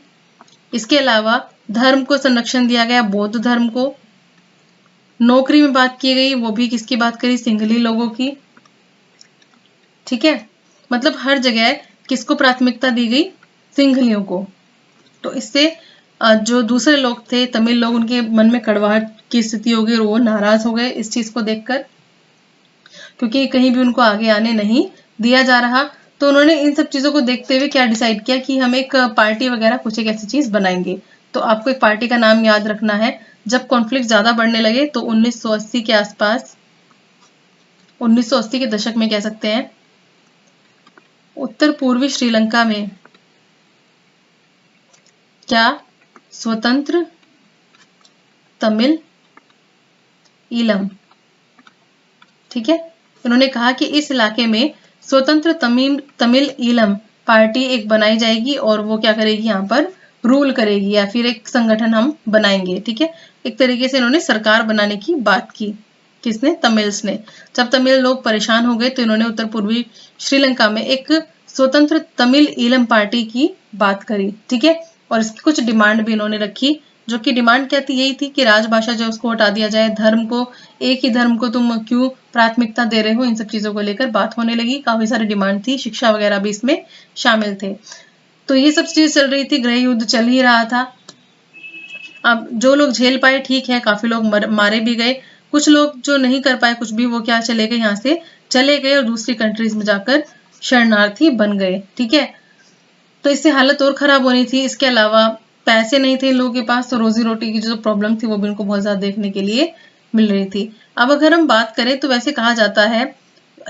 A: इसके अलावा धर्म को संरक्षण दिया गया, बौद्ध धर्म को। नौकरी में बात की गई, वो भी किसकी बात करी? सिंगली लोगों की। ठीक है, मतलब हर जगह किसको प्राथमिकता दी गई? सिंगलियों को। तो इससे जो दूसरे लोग थे, तमिल लोग, उनके मन में कड़वाहट की स्थिति हो गई और वो नाराज हो गए इस चीज को देखकर, क्योंकि कहीं भी उनको आगे आने नहीं दिया जा रहा। तो उन्होंने इन सब चीजों को देखते हुए क्या डिसाइड किया कि हम एक पार्टी वगैरह कुछ एक ऐसी चीज बनाएंगे। तो आपको एक पार्टी का नाम याद रखना है। जब कॉन्फ्लिक्ट ज्यादा बढ़ने लगे तो 1980 के आसपास, 1980 के दशक में कह सकते हैं, उत्तर पूर्वी श्रीलंका में क्या स्वतंत्र तमिल ईलम, ठीक है, उन्होंने कहा कि इस इलाके में स्वतंत्र तमिल ईलम पार्टी एक बनाई जाएगी और वो क्या करेगी, यहाँ पर रूल करेगी, या फिर एक संगठन हम बनाएंगे। ठीक है, एक तरीके से इन्होंने सरकार बनाने की बात की। किसने? तमिल्स ने। जब तमिल लोग परेशान हो गए तो इन्होंने उत्तर पूर्वी श्रीलंका में एक स्वतंत्र तमिल ईलम पार्टी की बात करी। ठीक है, और इसकी कुछ डिमांड भी इन्होंने रखी, जो कि डिमांड क्या थी? यही थी कि राजभाषा जो उसको हटा दिया जाए, धर्म को, एक ही धर्म को तुम क्यों प्राथमिकता दे रहे हो, इन सब चीजों को लेकर बात होने लगी। काफी सारी डिमांड थी, शिक्षा वगैरह भी इसमें शामिल थे। तो ये सब चीज चल रही थी, गृह युद्ध चल ही रहा था। अब जो लोग झेल पाए ठीक है, काफी लोग मारे भी गए। कुछ लोग जो नहीं कर पाए कुछ भी, वो क्या चले गए, यहाँ से चले गए और दूसरी कंट्रीज में जाकर शरणार्थी बन गए। ठीक है, तो इससे हालत और खराब होनी थी। इसके अलावा पैसे नहीं थे इन लोगों के पास, तो रोजी रोटी की जो प्रॉब्लम थी वो भी उनको बहुत ज्यादा देखने के लिए मिल रही थी। अब अगर हम बात करें तो वैसे कहा जाता है,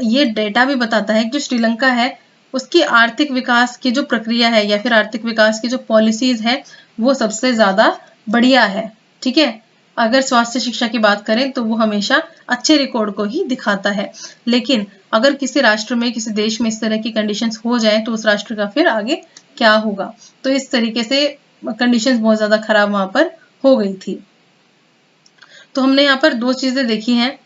A: ये डेटा भी बताता है कि जो श्रीलंका है उसकी आर्थिक विकास की जो प्रक्रिया है, या फिर आर्थिक विकास की जो पॉलिसीज है, वो सबसे ज्यादा बढ़िया है। ठीक है, अगर स्वास्थ्य शिक्षा की बात करें तो वो हमेशा अच्छे रिकॉर्ड को ही दिखाता है। लेकिन अगर किसी राष्ट्र में, किसी देश में इस तरह की कंडीशंस हो जाए तो उस राष्ट्र का फिर आगे क्या होगा। तो इस तरीके से कंडीशंस बहुत ज्यादा खराब वहां पर हो गई थी। तो हमने यहाँ पर दो चीजें देखी हैं।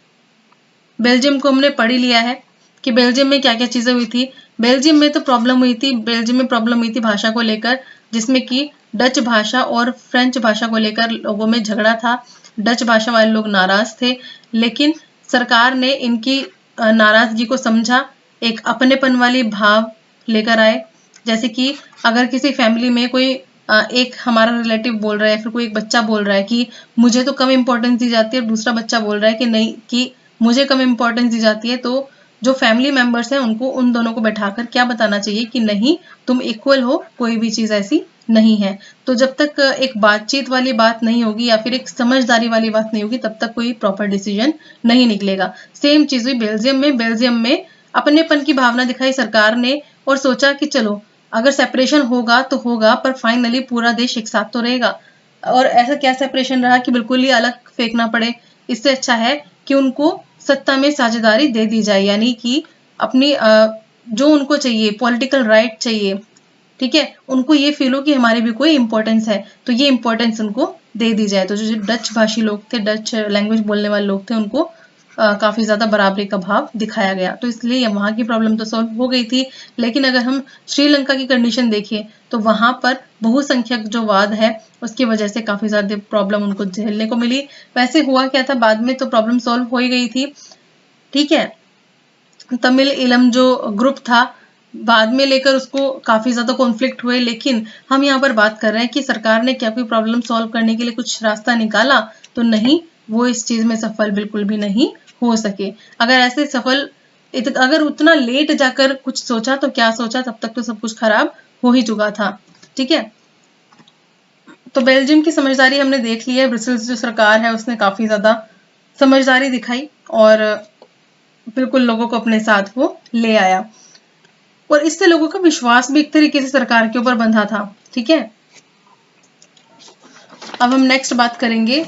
A: बेल्जियम को हमने पढ़ ही लिया है कि बेल्जियम में क्या क्या चीजें हुई थी। बेल्जियम में तो प्रॉब्लम हुई थी, बेल्जियम में प्रॉब्लम हुई थी भाषा को लेकर, जिसमें कि डच भाषा और फ्रेंच भाषा को लेकर लोगों में झगड़ा था। डच भाषा वाले लोग नाराज थे, लेकिन सरकार ने इनकी नाराजगी को समझा, एक अपनेपन वाली भाव लेकर आए। जैसे कि अगर किसी फैमिली में कोई एक हमारा रिलेटिव बोल रहा है, फिर कोई एक बच्चा बोल रहा है कि मुझे तो कम इंपॉर्टेंस दी जाती है, और दूसरा बच्चा बोल रहा है कि नहीं, कि मुझे कम इंपॉर्टेंस दी जाती है, तो जो फैमिली मेंबर्स हैं उनको, उन दोनों को बैठाकर क्या बताना चाहिए कि नहीं, तुम इक्वल हो, कोई भी चीज ऐसी नहीं है। तो जब तक एक बातचीत वाली बात नहीं होगी या फिर एक समझदारी वाली बात नहीं होगी, तब तक कोई प्रॉपर डिसीजन नहीं निकलेगा। सेम चीज हुई बेल्जियम में। बेल्जियम में अपनेपन की भावना दिखाई सरकार ने, और सोचा कि चलो अगर सेपरेशन होगा तो होगा, पर फाइनली पूरा देश एक साथ तो रहेगा। और ऐसा क्या सेपरेशन रहा कि बिल्कुल ही अलग फेंकना पड़े। इससे अच्छा है कि उनको सत्ता में साझेदारी दे दी जाए, यानी कि अपनी जो उनको चाहिए, पॉलिटिकल राइट चाहिए, ठीक है, उनको ये फील हो कि हमारी भी कोई इंपॉर्टेंस है, तो ये इंपॉर्टेंस उनको दे दी जाए। तो जो डच भाषी लोग थे, डच लैंग्वेज बोलने वाले लोग थे, उनको काफी ज्यादा बराबरी का भाव दिखाया गया। तो इसलिए वहां की प्रॉब्लम तो सॉल्व हो गई थी। लेकिन अगर हम श्रीलंका की कंडीशन देखें तो वहां पर बहुसंख्यक जो वाद है उसकी वजह से काफी ज्यादा प्रॉब्लम उनको झेलने को मिली। वैसे हुआ क्या था, बाद में तो प्रॉब्लम सॉल्व हो ही गई थी। ठीक है, तमिल ईलम जो ग्रुप था, बाद में लेकर उसको काफी ज्यादा कॉन्फ्लिक्ट हुए। लेकिन हम यहाँ पर बात कर रहे हैं कि सरकार ने क्या कोई प्रॉब्लम सॉल्व करने के लिए कुछ रास्ता निकाला? तो नहीं, वो इस चीज में सफल बिल्कुल भी नहीं हो सके। अगर ऐसे सफल, अगर उतना लेट जाकर कुछ सोचा तो क्या सोचा, तब तक तो सब कुछ खराब हो ही चुका था। ठीक है, तो बेल्जियम की समझदारी हमने देख ली है। ब्रसेल्स जो सरकार है उसने काफी ज्यादा समझदारी दिखाई और बिल्कुल लोगों को अपने साथ वो ले आया, और इससे लोगों का विश्वास भी एक तरीके से सरकार के ऊपर बंधा था। ठीक है, अब हम नेक्स्ट बात करेंगे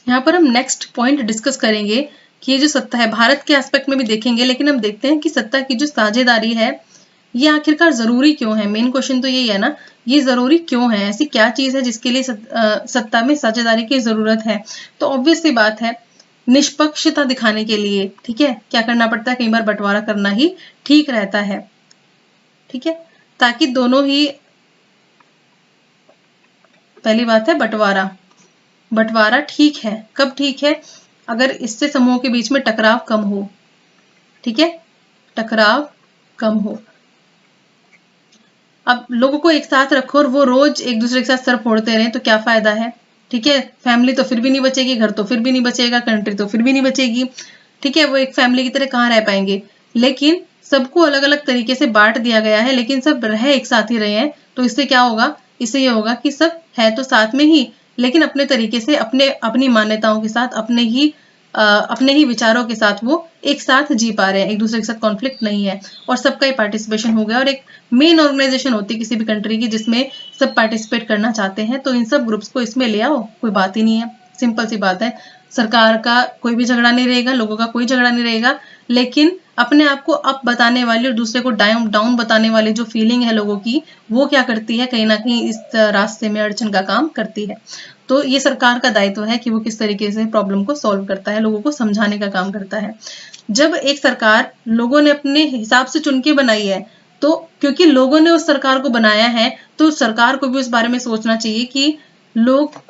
A: यहाँ पर हम नेक्स्ट पॉइंट डिस्कस करेंगे कि ये जो सत्ता है, भारत के एस्पेक्ट में भी देखेंगे, लेकिन हम देखते हैं कि सत्ता की जो साझेदारी है ये आखिरकार जरूरी क्यों है। मेन क्वेश्चन तो यही है ना, ये जरूरी क्यों है, ऐसी क्या चीज है जिसके लिए सत्ता में साझेदारी की जरूरत है। तो ऑब्वियस सी बात है, निष्पक्षता दिखाने के लिए, ठीक है, क्या करना पड़ता है, कई बार बंटवारा करना ही ठीक रहता है। ठीक है, ताकि दोनों ही, पहली बात है बंटवारा ठीक है। कब ठीक है, अगर इससे समूहों के बीच में टकराव कम हो। ठीक है, टकराव कम हो। अब लोगों को एक साथ रखो और वो रोज एक दूसरे के साथ सर फोड़ते रहे तो क्या फायदा है। ठीक है, फैमिली तो फिर भी नहीं बचेगी, घर तो फिर भी नहीं बचेगा, कंट्री तो फिर भी नहीं बचेगी। ठीक है, वो एक फैमिली की तरह कहाँ रह पाएंगे। लेकिन सबको अलग अलग तरीके से बांट दिया गया है, लेकिन सब रह एक साथ ही रहे हैं। तो इससे क्या होगा, इससे ये होगा कि सब है तो साथ में ही, लेकिन अपने तरीके से, अपनी मान्यताओं के साथ, अपने ही विचारों के साथ वो एक साथ जी पा रहे हैं, एक दूसरे के साथ कॉन्फ्लिक्ट नहीं है, और सबका ही पार्टिसिपेशन हो गया। और एक मेन ऑर्गेनाइजेशन होती है किसी भी कंट्री की जिसमें सब पार्टिसिपेट करना चाहते हैं, तो इन सब ग्रुप्स को इसमें ले आओ, कोई बात ही नहीं है। सिंपल सी बात है, सरकार का कोई भी झगड़ा नहीं रहेगा, लोगों का कोई झगड़ा नहीं रहेगा, लेकिन अपने आप को अप बताने वाली और दूसरे को डाउन बताने वाली जो फीलिंग है लोगों की, वो क्या करती है, कहीं ना कहीं इस रास्ते में अड़चन का काम करती है। तो ये सरकार का दायित्व है कि वो किस तरीके से प्रॉब्लम को सॉल्व करता है, लोगों को समझाने का काम करता है। जब एक सरकार लोगों ने अपने हिसाब से चुन के बनाई है, तो क्योंकि लोगों ने उस सरकार को बनाया है, तो सरकार को भी उस बारे में सोचना चाहिए कि लोग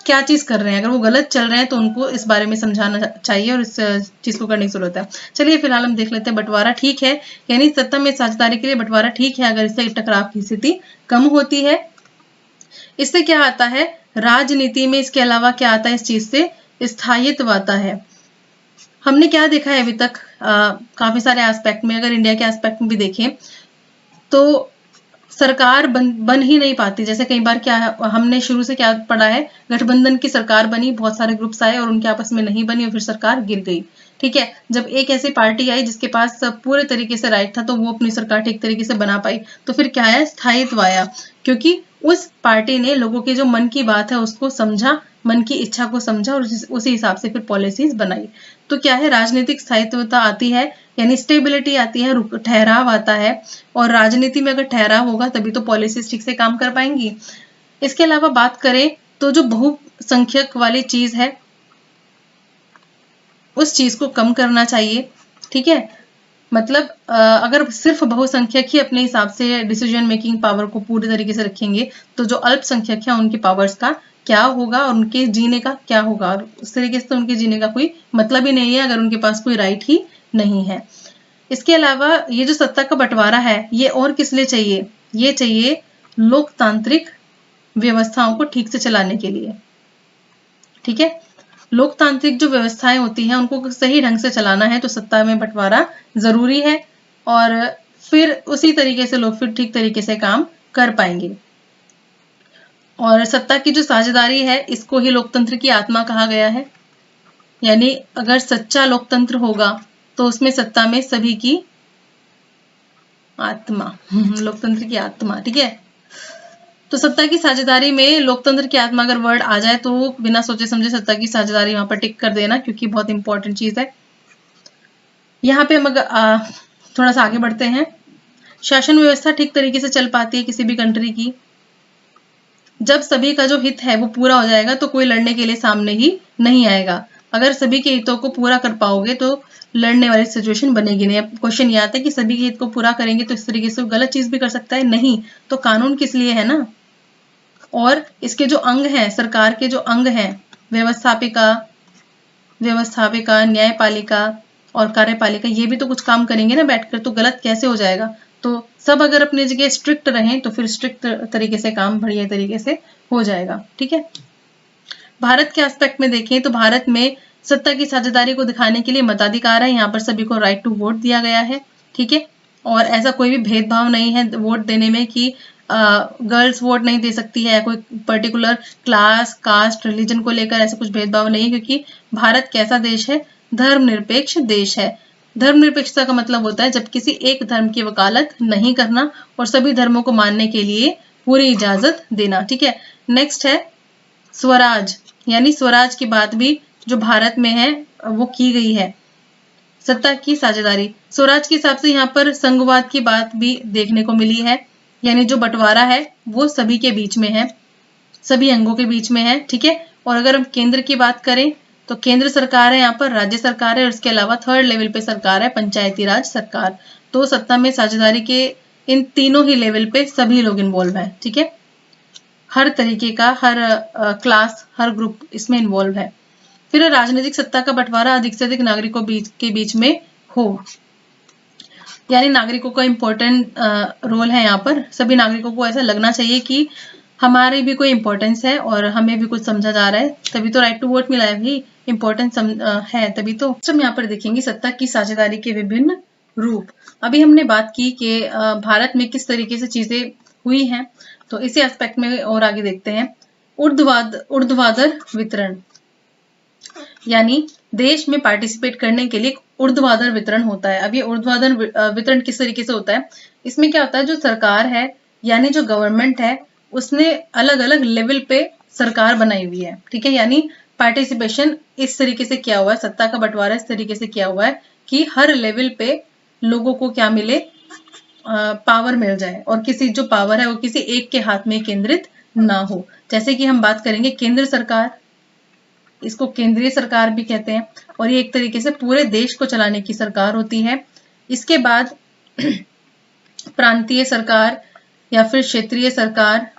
A: क्या चीज कर रहे हैं। अगर वो गलत चल रहे हैं तो उनको इस बारे में समझाना चाहिए और इस चीज को करने की जरूरत है। चलिए फिलहाल हम देख लेते हैं, बंटवारा ठीक है, यानी सत्ता में साझेदारी के लिए बंटवारा ठीक है अगर इससे टकराव की स्थिति कम होती है। इससे क्या आता है, राजनीति में इसके अलावा क्या आता है, इस चीज से स्थायित्व आता है। हमने क्या देखा है अभी तक, काफी सारे एस्पेक्ट में, अगर इंडिया के एस्पेक्ट में भी देखें तो सरकार बन ही नहीं पाती। जैसे कई बार क्या हमने शुरू से क्या पढ़ा है, गठबंधन की सरकार बनी, बहुत सारे ग्रुप्स आए और उनके आपस में नहीं बनी और फिर सरकार गिर गई। ठीक है, जब एक ऐसी पार्टी आई जिसके पास पूरे तरीके से राइट था तो वो अपनी सरकार ठीक तरीके से बना पाई, तो फिर क्या आया, स्थायित्व आया, क्योंकि उस पार्टी ने लोगों के जो मन की बात है उसको समझा, मन की इच्छा को समझा और उसी हिसाब से फिर पॉलिसीज बनाई। तो क्या है, राजनीतिक स्थायित्वता आती है, यानी स्टेबिलिटी आती है, ठहराव आता है, और राजनीति में अगर ठहराव होगा तभी तो पॉलिसीज ठीक से काम कर पाएंगी। इसके अलावा बात करें तो जो बहुसंख्यक वाली चीज है उस चीज को कम करना चाहिए। ठीक है, मतलब अगर सिर्फ बहुसंख्यक ही अपने हिसाब से डिसीजन मेकिंग पावर को पूरी तरीके से रखेंगे तो जो अल्पसंख्यक है उनकी पावर्स का क्या होगा और उनके जीने का क्या होगा, और उस तरीके से तो उनके जीने का कोई मतलब ही नहीं है अगर उनके पास कोई राइट ही नहीं है। इसके अलावा ये जो सत्ता का बंटवारा है ये और किस लिए चाहिए, ये चाहिए लोकतांत्रिक व्यवस्थाओं को ठीक से चलाने के लिए। ठीक है, लोकतांत्रिक जो व्यवस्थाएं होती हैं उनको सही ढंग से चलाना है तो सत्ता में बंटवारा जरूरी है, और फिर उसी तरीके से लोग फिर ठीक तरीके से काम कर पाएंगे। और सत्ता की जो साझेदारी है इसको ही लोकतंत्र की आत्मा कहा गया है, यानी अगर सच्चा लोकतंत्र होगा तो उसमें सत्ता में सभी की आत्मा, लोकतंत्र की आत्मा। ठीक है, तो सत्ता की साझेदारी में लोकतंत्र की आत्मा अगर वर्ड आ जाए तो बिना सोचे समझे सत्ता की साझेदारी वहां पर टिक कर देना, क्योंकि बहुत इंपॉर्टेंट चीज है। यहाँ पे हम थोड़ा सा आगे बढ़ते हैं। शासन व्यवस्था ठीक तरीके से चल पाती है किसी भी कंट्री की जब सभी का जो हित है वो पूरा हो जाएगा, तो कोई लड़ने के लिए सामने ही नहीं आएगा। अगर सभी के हितों को पूरा कर पाओगे तो लड़ने वाली सिचुएशन बनेगी नहीं। अब क्वेश्चन ये आता है कि सभी के हित को पूरा करेंगे तो इस तरीके से गलत चीज भी कर सकता है, नहीं तो कानून किस लिए है ना। और इसके जो अंग हैं, सरकार के जो अंग हैं, व्यवस्थापिका, न्यायपालिका और कार्यपालिका, ये भी तो कुछ काम करेंगे ना बैठकर, तो गलत कैसे हो जाएगा। तो सब अगर अपनी जगह स्ट्रिक्ट रहें तो फिर स्ट्रिक्ट तरीके से काम बढ़िया तरीके से हो जाएगा। ठीक है, भारत के एस्पेक्ट में देखें तो भारत में सत्ता की साझेदारी को दिखाने के लिए मताधिकार है। यहाँ पर सभी को राइट टू वोट दिया गया है। ठीक है, और ऐसा कोई भी भेदभाव नहीं है वोट देने में कि गर्ल्स वोट नहीं दे सकती है, कोई पर्टिकुलर क्लास, कास्ट, रिलीजन को लेकर ऐसा कुछ भेदभाव नहीं, क्योंकि भारत कैसा देश है, धर्मनिरपेक्ष देश है। धर्मनिरपेक्षता का मतलब होता है जब किसी एक धर्म की वकालत नहीं करना और सभी धर्मों को मानने के लिए पूरी इजाजत देना। ठीक है, नेक्स्ट है स्वराज, यानी स्वराज की बात भी जो भारत में है वो की गई है। सत्ता की साझेदारी, स्वराज के हिसाब से यहाँ पर संघवाद की बात भी देखने को मिली है, यानी जो बंटवारा है वो सभी के बीच में है, सभी अंगों के बीच में है। ठीक है, और अगर हम केंद्र की बात करें तो केंद्र सरकार है, यहाँ पर राज्य सरकार है, और इसके अलावा थर्ड लेवल पे सरकार है, पंचायती राज सरकार। तो सत्ता में साझेदारी के इन तीनों ही लेवल पे सभी लोग इन्वॉल्व हैं। ठीक है, हर तरीके का, हर क्लास, हर ग्रुप इसमें इन्वॉल्व है। फिर राजनीतिक सत्ता का बंटवारा अधिक से अधिक नागरिकों के बीच में हो, यानी नागरिकों का इम्पोर्टेंट रोल है यहाँ पर। सभी नागरिकों को ऐसा लगना चाहिए कि हमारी भी कोई इम्पोर्टेंस है और हमें भी कुछ समझा जा रहा है, तभी तो राइट टू वोट मिला है भाई, इम्पोर्टेंस है तभी तो। हम यहाँ पर देखेंगे सत्ता की साझेदारी के विभिन्न रूप। अभी हमने बात की कि भारत में किस तरीके से चीजें हुई हैं, तो इसी एस्पेक्ट में और आगे देखते हैं। ऊर्ध्वाधर वितरण, यानी देश में पार्टिसिपेट करने के लिए ऊर्ध्वाधर वितरण होता है। अब ये ऊर्ध्वाधर वितरण किस तरीके से होता है, इसमें क्या होता है, जो सरकार है यानी जो गवर्नमेंट है उसने अलग अलग लेवल पे सरकार बनाई हुई है। ठीक है, यानी पार्टिसिपेशन इस तरीके से किया हुआ है, सत्ता का बंटवारा इस तरीके से किया हुआ है कि हर लेवल पे लोगों को क्या मिले, पावर मिल जाए, और किसी जो पावर है वो किसी एक के हाथ में केंद्रित ना हो। जैसे कि हम बात करेंगे केंद्र सरकार, इसको केंद्रीय सरकार भी कहते हैं, और ये एक तरीके से पूरे देश को चलाने की सरकार होती है। इसके बाद प्रांतीय सरकार या फिर क्षेत्रीय सरकार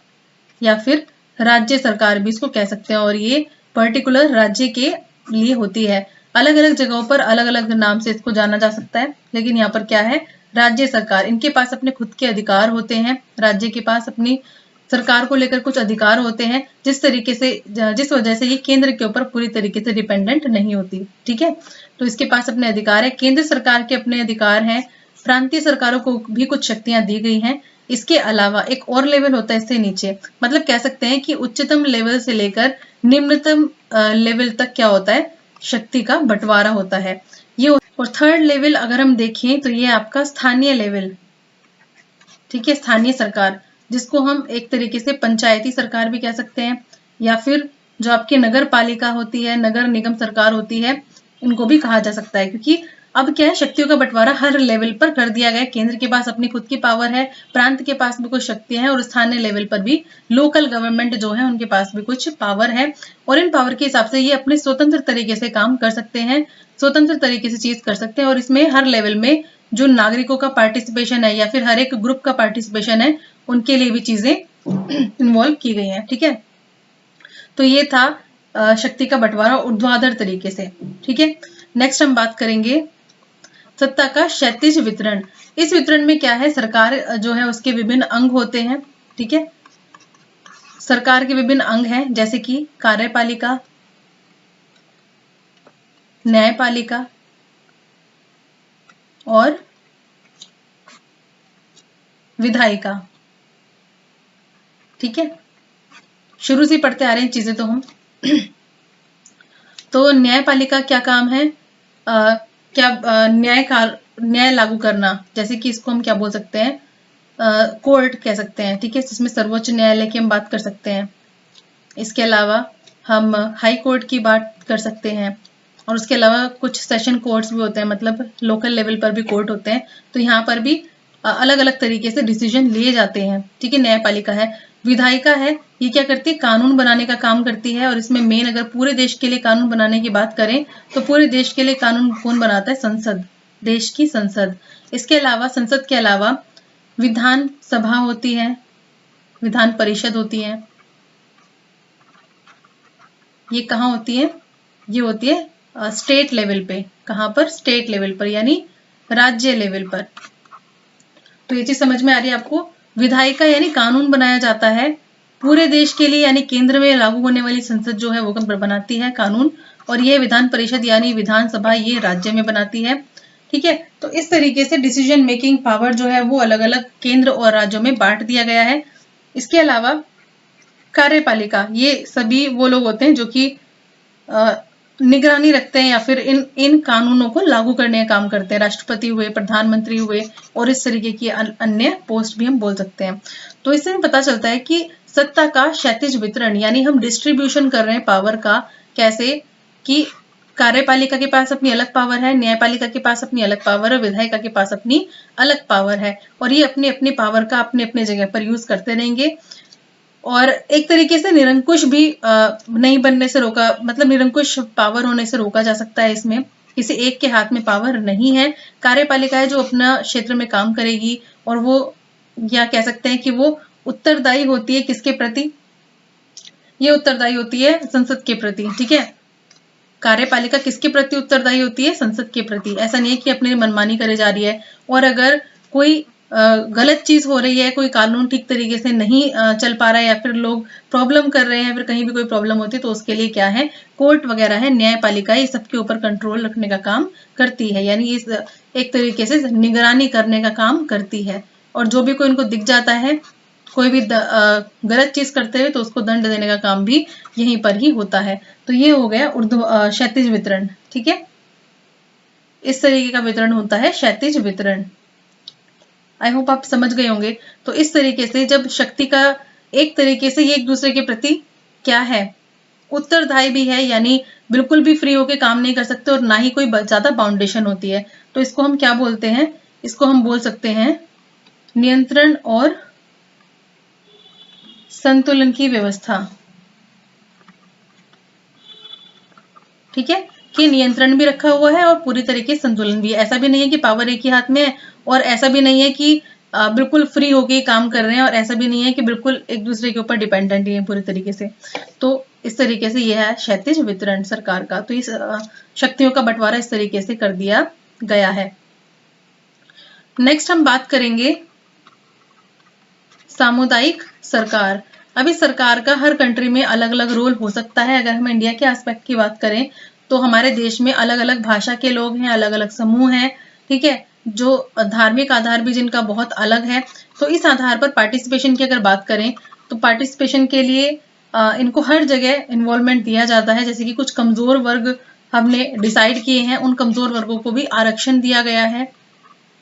A: या फिर राज्य सरकार भी इसको कह सकते हैं, और ये पर्टिकुलर राज्य के लिए होती है। अलग अलग जगहों पर अलग अलग नाम से इसको जाना जा सकता है, लेकिन यहाँ पर क्या है, राज्य सरकार, इनके पास अपने खुद के अधिकार होते हैं, राज्य के पास अपनी सरकार को लेकर कुछ अधिकार होते हैं, जिस वजह से ये केंद्र के ऊपर पूरी तरीके से डिपेंडेंट नहीं होती। ठीक है, तो इसके पास अपने अधिकार है, केंद्र सरकार के अपने अधिकार हैं, प्रांतीय सरकारों को भी कुछ शक्तियां दी गई हैं। इसके अलावा एक और लेवल होता है इससे नीचे, मतलब कह सकते हैं कि उच्चतम लेवल से लेकर निम्नतम लेवल तक क्या होता है, शक्ति का बंटवारा होता है ये। और थर्ड लेवल अगर हम देखें तो ये आपका स्थानीय लेवल, ठीक है, स्थानीय सरकार, जिसको हम एक तरीके से पंचायती सरकार भी कह सकते हैं, या फिर जो आपकी नगर पालिका होती है, नगर निगम सरकार होती है, इनको भी कहा जा सकता है। क्योंकि अब क्या है, शक्तियों का बंटवारा हर लेवल पर कर दिया गया है। केंद्र के पास अपनी खुद की पावर है, प्रांत के पास भी कुछ शक्तियां हैं, और स्थानीय लेवल पर भी लोकल गवर्नमेंट जो है उनके पास भी कुछ पावर है, और इन पावर के हिसाब से ये अपने स्वतंत्र तरीके से काम कर सकते हैं, स्वतंत्र तरीके से चीज कर सकते हैं। और इसमें हर लेवल में जो नागरिकों का पार्टिसिपेशन है या फिर हर एक ग्रुप का पार्टिसिपेशन है, उनके लिए भी चीजें इन्वॉल्व की गई हैं। ठीक है, तो ये था शक्ति का बंटवारा ऊर्ध्वाधर तरीके से। ठीक है, नेक्स्ट हम बात करेंगे सत्ता का क्षैतिज वितरण। इस वितरण में क्या है, सरकार जो है उसके विभिन्न अंग होते हैं। ठीक है, सरकार के विभिन्न अंग हैं, जैसे कि कार्यपालिका, न्यायपालिका और विधायिका। ठीक है, शुरू से पढ़ते आ रहे हैं चीजें तो हम। तो न्यायपालिका क्या काम है, न्याय लागू करना, जैसे कि इसको हम क्या बोल सकते हैं, कोर्ट कह सकते हैं। ठीक है, जिसमें सर्वोच्च न्यायालय की हम बात कर सकते हैं। इसके अलावा हम हाई कोर्ट की बात कर सकते हैं, और उसके अलावा कुछ सेशन कोर्ट्स भी होते हैं, मतलब लोकल लेवल पर भी कोर्ट होते हैं। तो यहाँ पर भी अलग अलग तरीके से डिसीजन लिए जाते हैं। ठीक है, न्यायपालिका है। विधायिका है, ये क्या करती है, कानून बनाने का काम करती है। और इसमें मेन अगर पूरे देश के लिए कानून बनाने की बात करें तो पूरे देश के लिए कानून कौन बनाता है, संसद, देश की संसद। इसके अलावा संसद के अलावा विधान सभा होती है, विधान परिषद होती है। ये कहाँ होती है, ये होती है स्टेट लेवल पे। कहाँ पर, स्टेट लेवल पर, यानी राज्य लेवल पर। तो ये चीज समझ में आ रही है आपको। विधायिका यानी कानून बनाया जाता है पूरे देश के लिए, यानी केंद्र में लागू होने वाली संसद जो है वो बनाती है कानून। और ये विधान परिषद यानी विधानसभा, ये राज्य में बनाती है। ठीक है, तो इस तरीके से डिसीजन मेकिंग पावर जो है वो अलग अलग केंद्र और राज्यों में बांट दिया गया है। इसके अलावा कार्यपालिका, ये सभी वो लोग होते हैं जो कि निगरानी रखते हैं या फिर इन कानूनों को लागू करने का काम करते हैं। राष्ट्रपति हुए, प्रधानमंत्री हुए, और इस तरीके की अन्य पोस्ट भी हम बोल सकते हैं। तो इससे हमें पता चलता है कि सत्ता का क्षैतिज वितरण, यानी हम डिस्ट्रीब्यूशन कर रहे हैं पावर का, कैसे कि कार्यपालिका के पास अपनी अलग पावर है, न्यायपालिका के पास अपनी अलग पावर है, विधायिका के पास अपनी अलग पावर है, और ये अपनी अपनी पावर का अपने अपने जगह पर यूज करते रहेंगे। और एक तरीके से निरंकुश भी नहीं बनने से रोका, मतलब निरंकुश पावर होने से रोका जा सकता है। इसमें किसी एक के हाथ में पावर नहीं है। कार्यपालिका है जो अपना क्षेत्र में काम करेगी, और वो या कह सकते हैं कि वो उत्तरदायी होती है किसके प्रति, ये उत्तरदायी होती है संसद के प्रति। ठीक है, कार्यपालिका किसके प्रति उत्तरदायी होती है, संसद के प्रति। ऐसा नहीं है कि अपनी मनमानी करे जा रही है, और अगर कोई गलत चीज हो रही है, कोई कानून ठीक तरीके से नहीं चल पा रहा है, या फिर लोग प्रॉब्लम कर रहे हैं, फिर कहीं भी कोई प्रॉब्लम होती है, तो उसके लिए क्या है, कोर्ट वगैरह है, न्यायपालिका, ये सबके ऊपर कंट्रोल रखने का काम करती है, यानी इस एक तरीके से निगरानी करने का काम करती है। और जो भी कोई इनको दिख जाता है कोई भी गलत चीज करते हुए, तो उसको दंड देने का काम भी यहीं पर ही होता है। तो ये हो गया क्षैतिज वितरण। ठीक है, इस तरीके का वितरण होता है क्षैतिज वितरण। आई होप आप समझ गए होंगे। तो इस तरीके से जब शक्ति का एक तरीके से ये एक दूसरे के प्रति क्या है, उत्तरदायी भी है, यानी बिल्कुल भी फ्री होके काम नहीं कर सकते, और ना ही कोई ज्यादा बाउंडेशन होती है। तो इसको हम क्या बोलते हैं, इसको हम बोल सकते हैं नियंत्रण और संतुलन की व्यवस्था। ठीक है, कि नियंत्रण भी रखा हुआ है और पूरी तरीके से संतुलन भी है। ऐसा भी नहीं है कि पावर एक ही हाथ में है, और ऐसा भी नहीं है कि बिल्कुल फ्री होके काम कर रहे हैं, और ऐसा भी नहीं है कि बिल्कुल एक दूसरे के ऊपर डिपेंडेंट ही है पूरी तरीके से। तो इस तरीके से यह है क्षैतिज वितरण सरकार का। तो इस शक्तियों का बंटवारा इस तरीके से कर दिया गया है। नेक्स्ट हम बात करेंगे सामुदायिक सरकार। अभी सरकार का हर कंट्री में अलग अलग रोल हो सकता है। अगर हम इंडिया के एस्पेक्ट की बात करें तो हमारे देश में अलग अलग भाषा के लोग हैं, अलग अलग समूह हैं। ठीक है, जो धार्मिक आधार भी जिनका बहुत अलग है। तो इस आधार पर पार्टिसिपेशन की अगर बात करें तो पार्टिसिपेशन के लिए इनको हर जगह इन्वॉल्वमेंट दिया जाता है। जैसे कि कुछ कमजोर वर्ग हमने डिसाइड किए हैं, उन कमजोर वर्गों को भी आरक्षण दिया गया है।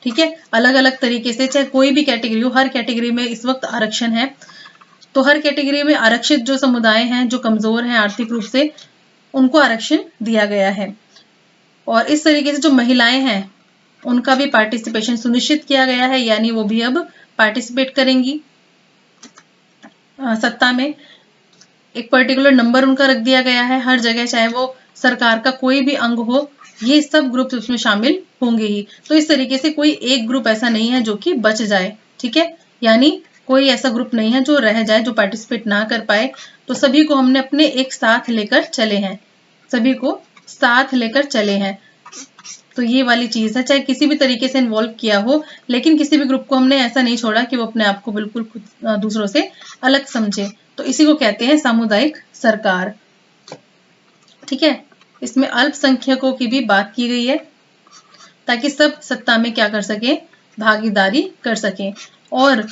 A: ठीक है, अलग अलग तरीके से, चाहे कोई भी कैटेगरी हो, हर कैटेगरी में इस वक्त आरक्षण है। तो हर कैटेगरी में आरक्षित जो समुदाय हैं, जो कमजोर हैं आर्थिक रूप से, उनको आरक्षण दिया गया है। और इस तरीके से जो महिलाएं हैं उनका भी पार्टिसिपेशन सुनिश्चित किया गया है, यानी वो भी अब पार्टिसिपेट करेंगी सत्ता में। एक पर्टिकुलर नंबर उनका रख दिया गया है हर जगह, चाहे वो सरकार का कोई भी अंग हो, ये सब ग्रुप उसमें शामिल होंगे ही। तो इस तरीके से कोई एक ग्रुप ऐसा नहीं है जो कि बच जाए। ठीक है, यानी कोई ऐसा ग्रुप नहीं है जो रह जाए, जो पार्टिसिपेट ना कर पाए। तो सभी को हमने अपने एक साथ लेकर चले हैं, सभी को साथ लेकर चले हैं। तो ये वाली चीज है, चाहे किसी भी तरीके से इन्वॉल्व किया हो, लेकिन किसी भी ग्रुप को हमने ऐसा नहीं छोड़ा कि वो अपने आप को बिल्कुल दूसरों से अलग समझे। तो इसी को कहते हैं सामुदायिक सरकार। ठीक है, इसमें अल्पसंख्यकों की भी बात की गई है ताकि सब सत्ता में क्या कर सके, भागीदारी कर सके। और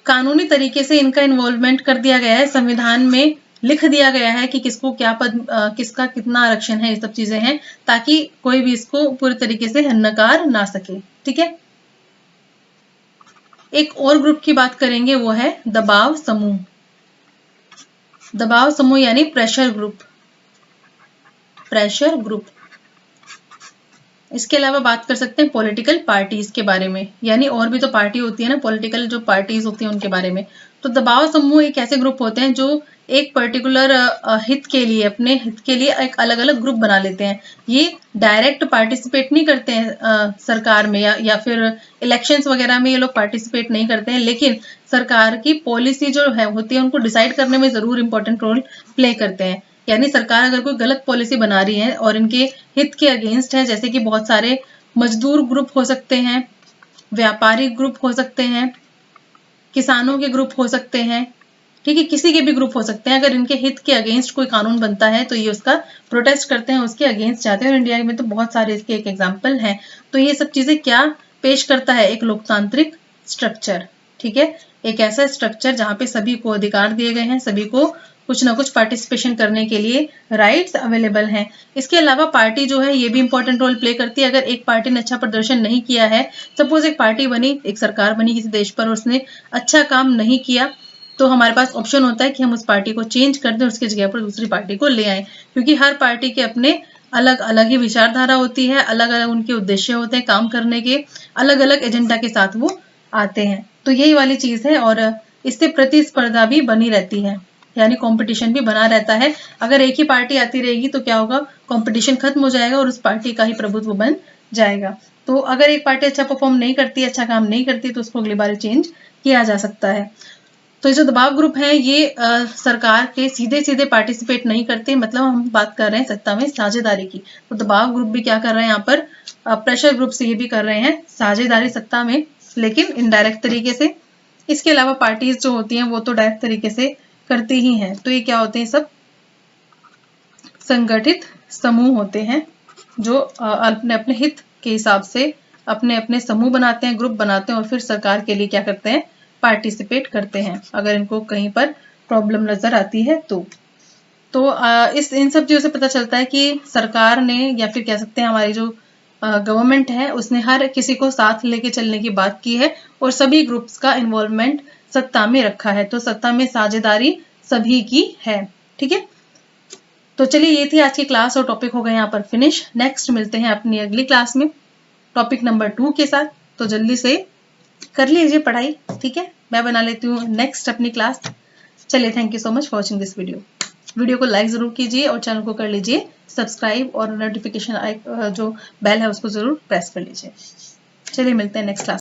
A: कानूनी तरीके से इनका इन्वॉल्वमेंट कर दिया गया है, संविधान में लिख दिया गया है कि किसको क्या पद, किसका कितना आरक्षण है, ये सब चीजें हैं, ताकि कोई भी इसको पूरी तरीके से नकार ना सके। ठीक है, एक और ग्रुप की बात करेंगे, वो है दबाव समूह। दबाव समूह यानी प्रेशर ग्रुप, प्रेशर ग्रुप। इसके अलावा बात कर सकते हैं पॉलिटिकल पार्टीज के बारे में, यानी और भी तो पार्टी होती है ना, पॉलिटिकल जो पार्टीज होती हैं उनके बारे में। तो दबाव समूह एक ऐसे ग्रुप होते हैं जो एक पर्टिकुलर हित के लिए, अपने हित के लिए एक अलग अलग ग्रुप बना लेते हैं। ये डायरेक्ट पार्टिसिपेट नहीं करते हैं सरकार में या फिर इलेक्शंस वगैरह में ये लोग पार्टिसिपेट नहीं करते हैं, लेकिन सरकार की पॉलिसी जो है होती है उनको डिसाइड करने में जरूर इंपॉर्टेंट रोल प्ले करते हैं। यानी सरकार अगर कोई गलत पॉलिसी बना रही है और इनके हित के अगेंस्ट है, जैसे कि बहुत सारे मजदूर ग्रुप हो सकते हैं, व्यापारी ग्रुप हो सकते हैं, किसानों के ग्रुप हो सकते हैं, ठीक है, किसी के भी ग्रुप हो सकते हैं। अगर इनके हित के अगेंस्ट कोई कानून बनता है तो ये उसका प्रोटेस्ट करते हैं, उसके अगेंस्ट जाते हैं। और इंडिया में तो बहुत सारे इसके एक एग्जाम्पल हैं। तो ये सब चीजें क्या पेश करता है? एक लोकतांत्रिक स्ट्रक्चर, ठीक है, एक ऐसा स्ट्रक्चर जहां पे सभी को अधिकार दिए गए हैं, सभी को कुछ ना कुछ पार्टिसिपेशन करने के लिए राइट्स अवेलेबल हैं। इसके अलावा पार्टी जो है ये भी इंपॉर्टेंट रोल प्ले करती है। अगर एक पार्टी ने अच्छा प्रदर्शन नहीं किया है, सपोज एक पार्टी बनी, एक सरकार बनी किसी देश पर और उसने अच्छा काम नहीं किया, तो हमारे पास ऑप्शन होता है कि हम उस पार्टी को चेंज कर दें, उसकी जगह पर दूसरी पार्टी को ले आए। क्योंकि हर पार्टी के अपने अलग अलग ही विचारधारा होती है, अलग अलग उनके उद्देश्य होते हैं काम करने के, अलग अलग एजेंडा के साथ वो आते हैं। तो यही वाली चीज है और इससे प्रतिस्पर्धा भी बनी रहती है, यानी कंपटीशन भी बना रहता है। अगर एक ही पार्टी आती रहेगी तो क्या होगा? कंपटीशन खत्म हो जाएगा और उस पार्टी का ही प्रभुत्व बन जाएगा। तो अगर एक पार्टी अच्छा परफॉर्म नहीं करती, अच्छा काम नहीं करती, तो उसको अगली बार चेंज किया जा सकता है। तो जो दबाव ग्रुप है ये सरकार के सीधे सीधे पार्टिसिपेट नहीं करते, मतलब हम बात कर रहे हैं सत्ता में साझेदारी की। तो दबाव ग्रुप भी क्या कर रहे हैं यहाँ पर? प्रेशर ग्रुप से ये भी कर रहे हैं साझेदारी सत्ता में, लेकिन इनडायरेक्ट तरीके से। इसके अलावा पार्टीज जो होती हैं वो तो डायरेक्ट तरीके से करती ही हैं। तो ये क्या होते हैं? सब संगठित समूह होते हैं जो अपने अपने हित के हिसाब से अपने अपने समूह बनाते हैं, ग्रुप बनाते हैं और फिर सरकार के लिए क्या करते हैं? पार्टिसिपेट करते हैं, अगर इनको कहीं पर प्रॉब्लम नजर आती है तो। इस इन सब चीजों से पता चलता है कि सरकार ने, या फिर कह सकते हैं हमारी जो गवर्नमेंट है, उसने हर किसी को साथ लेके चलने की बात की है और सभी ग्रुप्स का इन्वॉल्वमेंट सत्ता में रखा है। तो सत्ता में साझेदारी सभी की है, ठीक है। तो चलिए ये थी आज की क्लास और टॉपिक हो गए यहाँ पर फिनिश। नेक्स्ट मिलते हैं अपनी अगली क्लास में टॉपिक नंबर 2 के साथ। तो जल्दी से कर लीजिए पढ़ाई, ठीक है। मैं बना लेती हूँ नेक्स्ट अपनी क्लास। चलिए, thank you so much for watching this video को लाइक जरूर कीजिए और चैनल को कर लीजिए सब्सक्राइब और नोटिफिकेशन जो बेल है उसको जरूर प्रेस कर लीजिए। चलिए मिलते हैं नेक्स्ट क्लास।